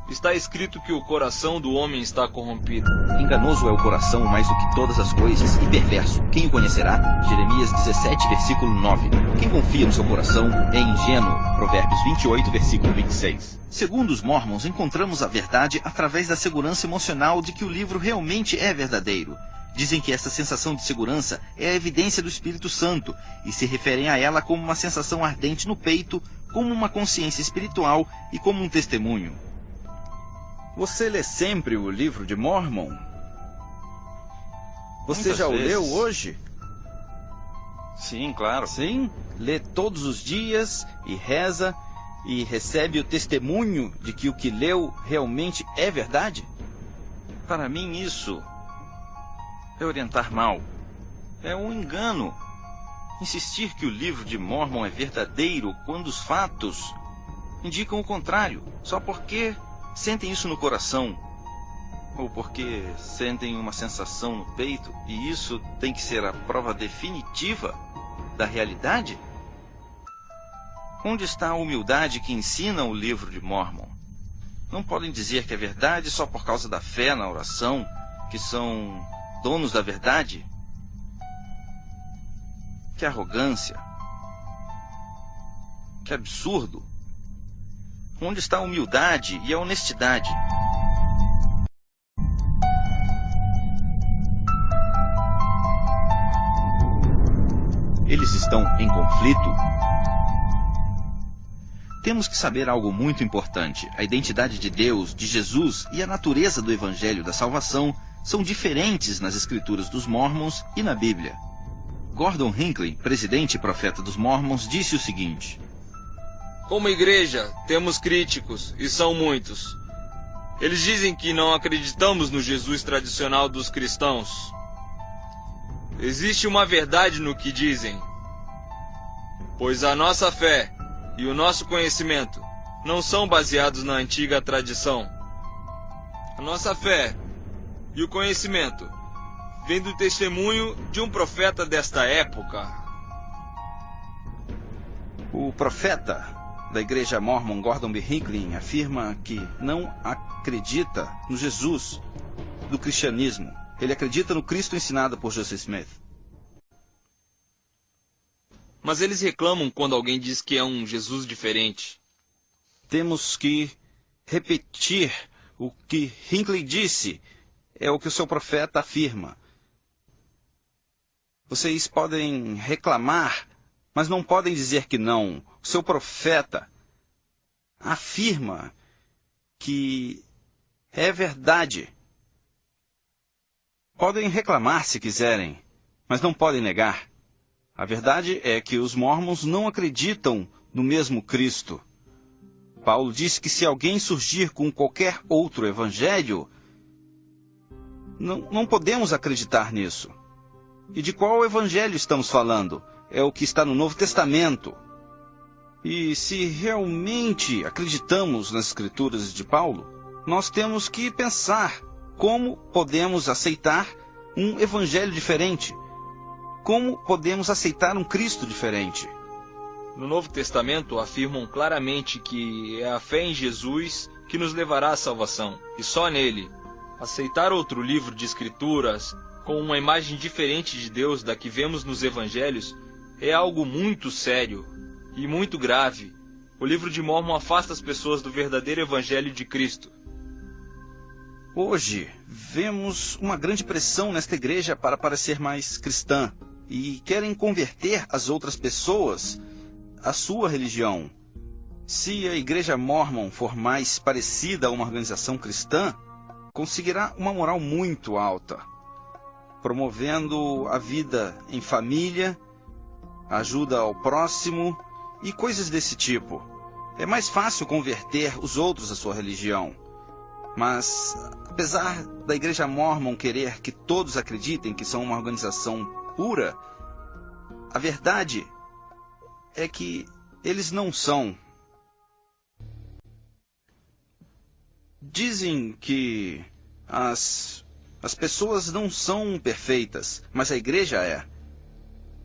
está escrito que o coração do homem está corrompido. Enganoso é o coração mais do que todas as coisas, e perverso. Quem o conhecerá? Jeremias 17, versículo 9. Quem confia no seu coração é ingênuo. Provérbios 28, versículo 26. Segundo os Mormons, encontramos a verdade através da segurança emocional de que o livro realmente é verdadeiro. Dizem que essa sensação de segurança é a evidência do Espírito Santo, e se referem a ela como uma sensação ardente no peito, como uma consciência espiritual e como um testemunho. Você lê sempre o Livro de Mórmon? Você Muitas já o vezes. leu hoje? Sim, claro. Sim? Lê todos os dias e reza e recebe o testemunho de que o que leu realmente é verdade? Para mim isso é orientar mal. É um engano. Insistir que o Livro de Mórmon é verdadeiro quando os fatos indicam o contrário, só porque sentem isso no coração, ou porque sentem uma sensação no peito, e isso tem que ser a prova definitiva da realidade? Onde está a humildade que ensina o Livro de Mórmon? Não podem dizer que é verdade só por causa da fé na oração, que são donos da verdade? Que arrogância! Que absurdo! Onde está a humildade e a honestidade? Eles estão em conflito? Temos que saber algo muito importante. A identidade de Deus, de Jesus e a natureza do Evangelho da Salvação são diferentes nas Escrituras dos Mormons e na Bíblia. Gordon Hinckley, presidente e profeta dos Mormons, disse o seguinte: como igreja, temos críticos, e são muitos. Eles dizem que não acreditamos no Jesus tradicional dos cristãos. Existe uma verdade no que dizem, pois a nossa fé e o nosso conhecimento não são baseados na antiga tradição. A nossa fé e o conhecimento vem do testemunho de um profeta desta época. O profeta da igreja Mormon, Gordon B. Hinckley, afirma que não acredita no Jesus do cristianismo. Ele acredita no Cristo ensinado por Joseph Smith. Mas eles reclamam quando alguém diz que é um Jesus diferente. Temos que repetir o que Hinckley disse, é o que o seu profeta afirma. Vocês podem reclamar, mas não podem dizer que não. O seu profeta afirma que é verdade. Podem reclamar se quiserem, mas não podem negar. A verdade é que os mormons não acreditam no mesmo Cristo. Paulo disse que se alguém surgir com qualquer outro evangelho, não podemos acreditar nisso. E de qual evangelho estamos falando? É o que está no Novo Testamento. E se realmente acreditamos nas Escrituras de Paulo, nós temos que pensar como podemos aceitar um evangelho diferente. Como podemos aceitar um Cristo diferente? No Novo Testamento afirmam claramente que é a fé em Jesus que nos levará à salvação, e só nele. Aceitar outro livro de Escrituras com uma imagem diferente de Deus da que vemos nos Evangelhos é algo muito sério e muito grave. O livro de Mórmon afasta as pessoas do verdadeiro Evangelho de Cristo. Hoje, vemos uma grande pressão nesta igreja para parecer mais cristã e querem converter as outras pessoas à sua religião. Se a igreja Mormon for mais parecida a uma organização cristã, conseguirá uma moral muito alta, promovendo a vida em família, ajuda ao próximo e coisas desse tipo. É mais fácil converter os outros à sua religião. Mas, apesar da igreja Mormon querer que todos acreditem que são uma organização pura, a verdade é que eles não são. Dizem que as pessoas não são perfeitas, mas a igreja é.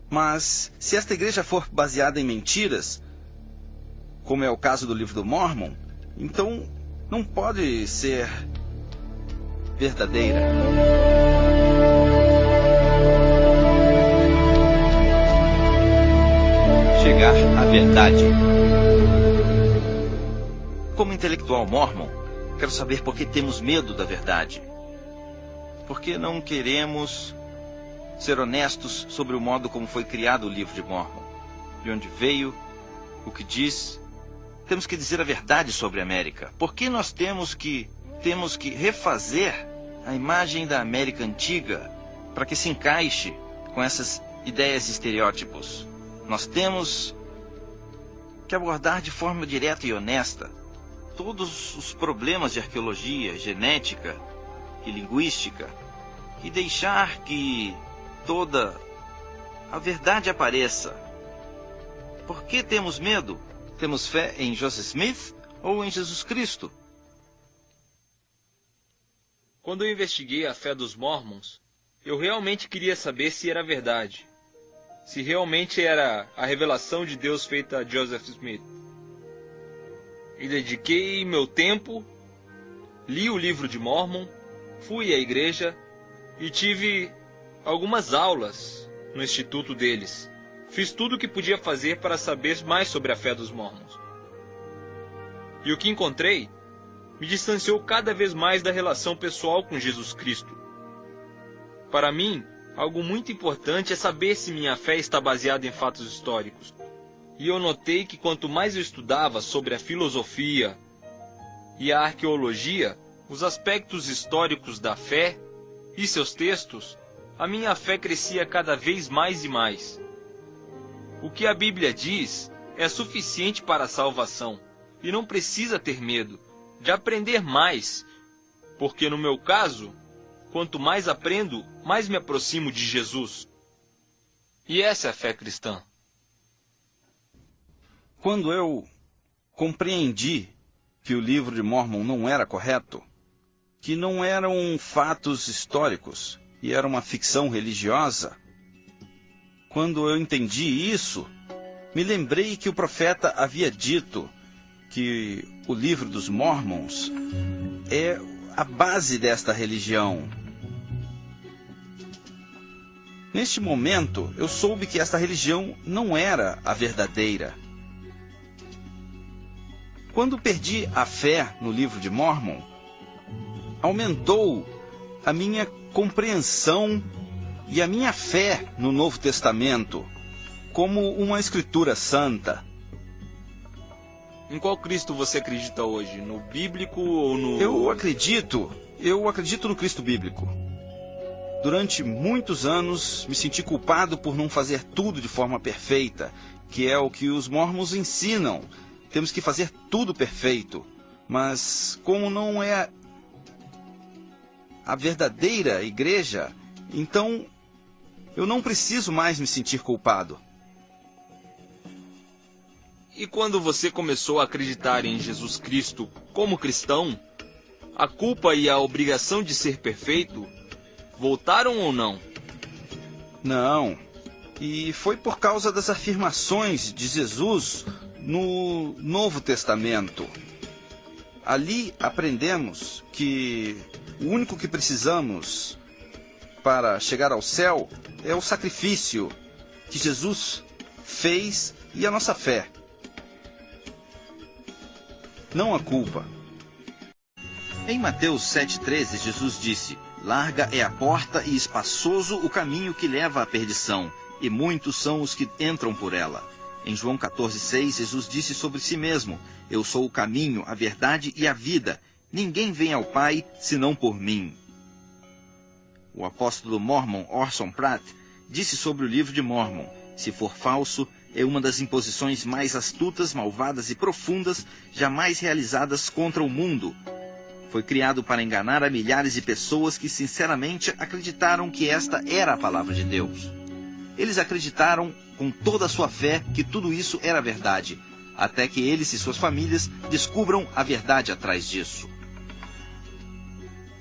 Mas se esta igreja for baseada em mentiras, como é o caso do livro do Mormon, então não pode ser verdadeira. Chegar à verdade. Como intelectual mormon, quero saber por que temos medo da verdade. Por que não queremos ser honestos sobre o modo como foi criado o livro de Mormon? De onde veio, o que diz. Temos que dizer a verdade sobre a América. Por que nós temos que refazer a imagem da América antiga para que se encaixe com essas ideias e estereótipos? Nós temos que abordar de forma direta e honesta todos os problemas de arqueologia, genética e linguística e deixar que toda a verdade apareça. Por que temos medo? Temos fé em Joseph Smith ou em Jesus Cristo? Quando eu investiguei a fé dos Mormons, eu realmente queria saber se era verdade. Se realmente era a revelação de Deus feita a Joseph Smith. E dediquei meu tempo, li o livro de Mormon, fui à igreja e tive algumas aulas no instituto deles. Fiz tudo o que podia fazer para saber mais sobre a fé dos Mormons. E o que encontrei me distanciou cada vez mais da relação pessoal com Jesus Cristo. Para mim, algo muito importante é saber se minha fé está baseada em fatos históricos. E eu notei que quanto mais eu estudava sobre a filosofia e a arqueologia, os aspectos históricos da fé e seus textos, a minha fé crescia cada vez mais e mais. O que a Bíblia diz é suficiente para a salvação, e não precisa ter medo de aprender mais, porque no meu caso, quanto mais aprendo, mais me aproximo de Jesus. E essa é a fé cristã. Quando eu compreendi que o livro de Mormon não era correto, que não eram fatos históricos e era uma ficção religiosa, quando eu entendi isso, me lembrei que o profeta havia dito que o livro dos Mormons é a base desta religião. Neste momento, eu soube que esta religião não era a verdadeira. Quando perdi a fé no livro de Mormon, aumentou a minha compreensão e a minha fé no Novo Testamento como uma escritura santa. Em qual Cristo você acredita hoje? No bíblico ou no... Eu acredito no Cristo bíblico. Durante muitos anos me senti culpado por não fazer tudo de forma perfeita, que é o que os mormons ensinam. Temos que fazer tudo perfeito. Mas como não é a verdadeira igreja, então eu não preciso mais me sentir culpado. E quando você começou a acreditar em Jesus Cristo como cristão, a culpa e a obrigação de ser perfeito voltaram ou não? Não. E foi por causa das afirmações de Jesus no Novo Testamento. Ali aprendemos que o único que precisamos para chegar ao céu é o sacrifício que Jesus fez e a nossa fé. Não a culpa. Em Mateus 7,13, Jesus disse: "Larga é a porta e espaçoso o caminho que leva à perdição, e muitos são os que entram por ela." Em João 14,6, Jesus disse sobre si mesmo: "Eu sou o caminho, a verdade e a vida. Ninguém vem ao Pai senão por mim." O apóstolo Mormon Orson Pratt disse sobre o livro de Mormon: "Se for falso, é uma das imposições mais astutas, malvadas e profundas jamais realizadas contra o mundo. Foi criado para enganar a milhares de pessoas que sinceramente acreditaram que esta era a palavra de Deus. Eles acreditaram com toda a sua fé que tudo isso era verdade, até que eles e suas famílias descubram a verdade atrás disso."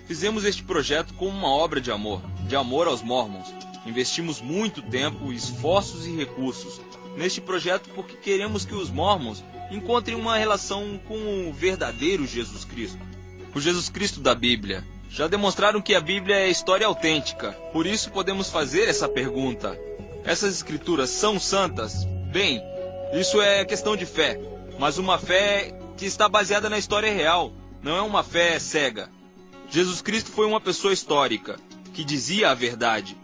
Fizemos este projeto como uma obra de amor aos Mormons. Investimos muito tempo, esforços e recursos neste projeto porque queremos que os Mormons encontrem uma relação com o verdadeiro Jesus Cristo. O Jesus Cristo da Bíblia. Já demonstraram que a Bíblia é história autêntica, por isso podemos fazer essa pergunta. Essas escrituras são santas? Bem, isso é questão de fé, mas uma fé que está baseada na história real, não é uma fé cega. Jesus Cristo foi uma pessoa histórica, que dizia a verdade.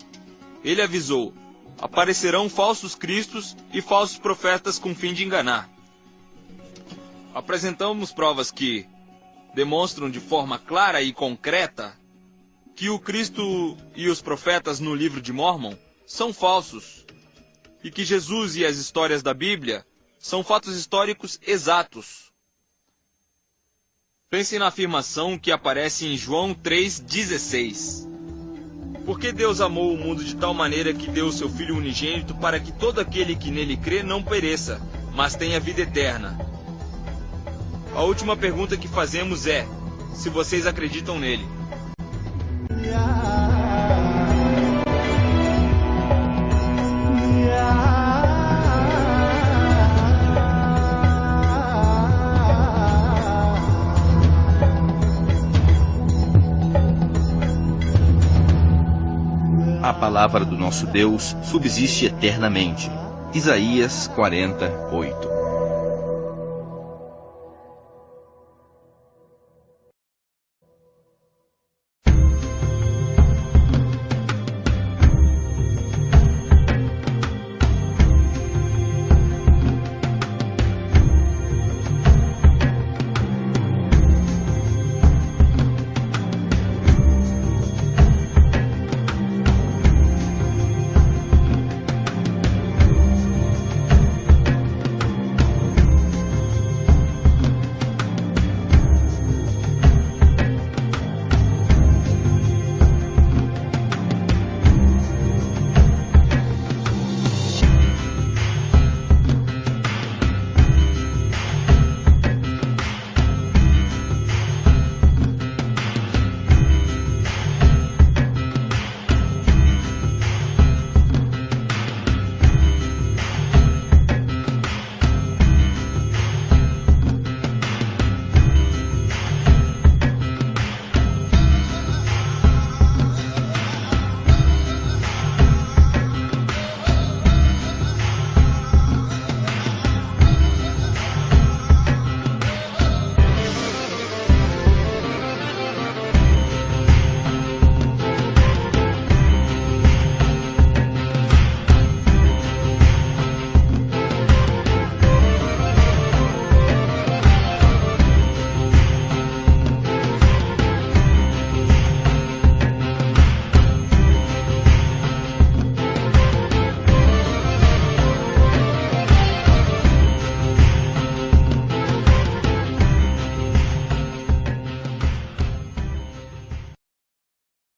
Ele avisou: aparecerão falsos cristos e falsos profetas com fim de enganar. Apresentamos provas que demonstram de forma clara e concreta que o Cristo e os profetas no livro de Mormon são falsos, e que Jesus e as histórias da Bíblia são fatos históricos exatos. Pense na afirmação que aparece em João 3,16. Porque Deus amou o mundo de tal maneira que deu o seu Filho unigênito para que todo aquele que nele crê não pereça, mas tenha vida eterna. A última pergunta que fazemos é: se vocês acreditam nele. A palavra do nosso Deus subsiste eternamente. Isaías 48.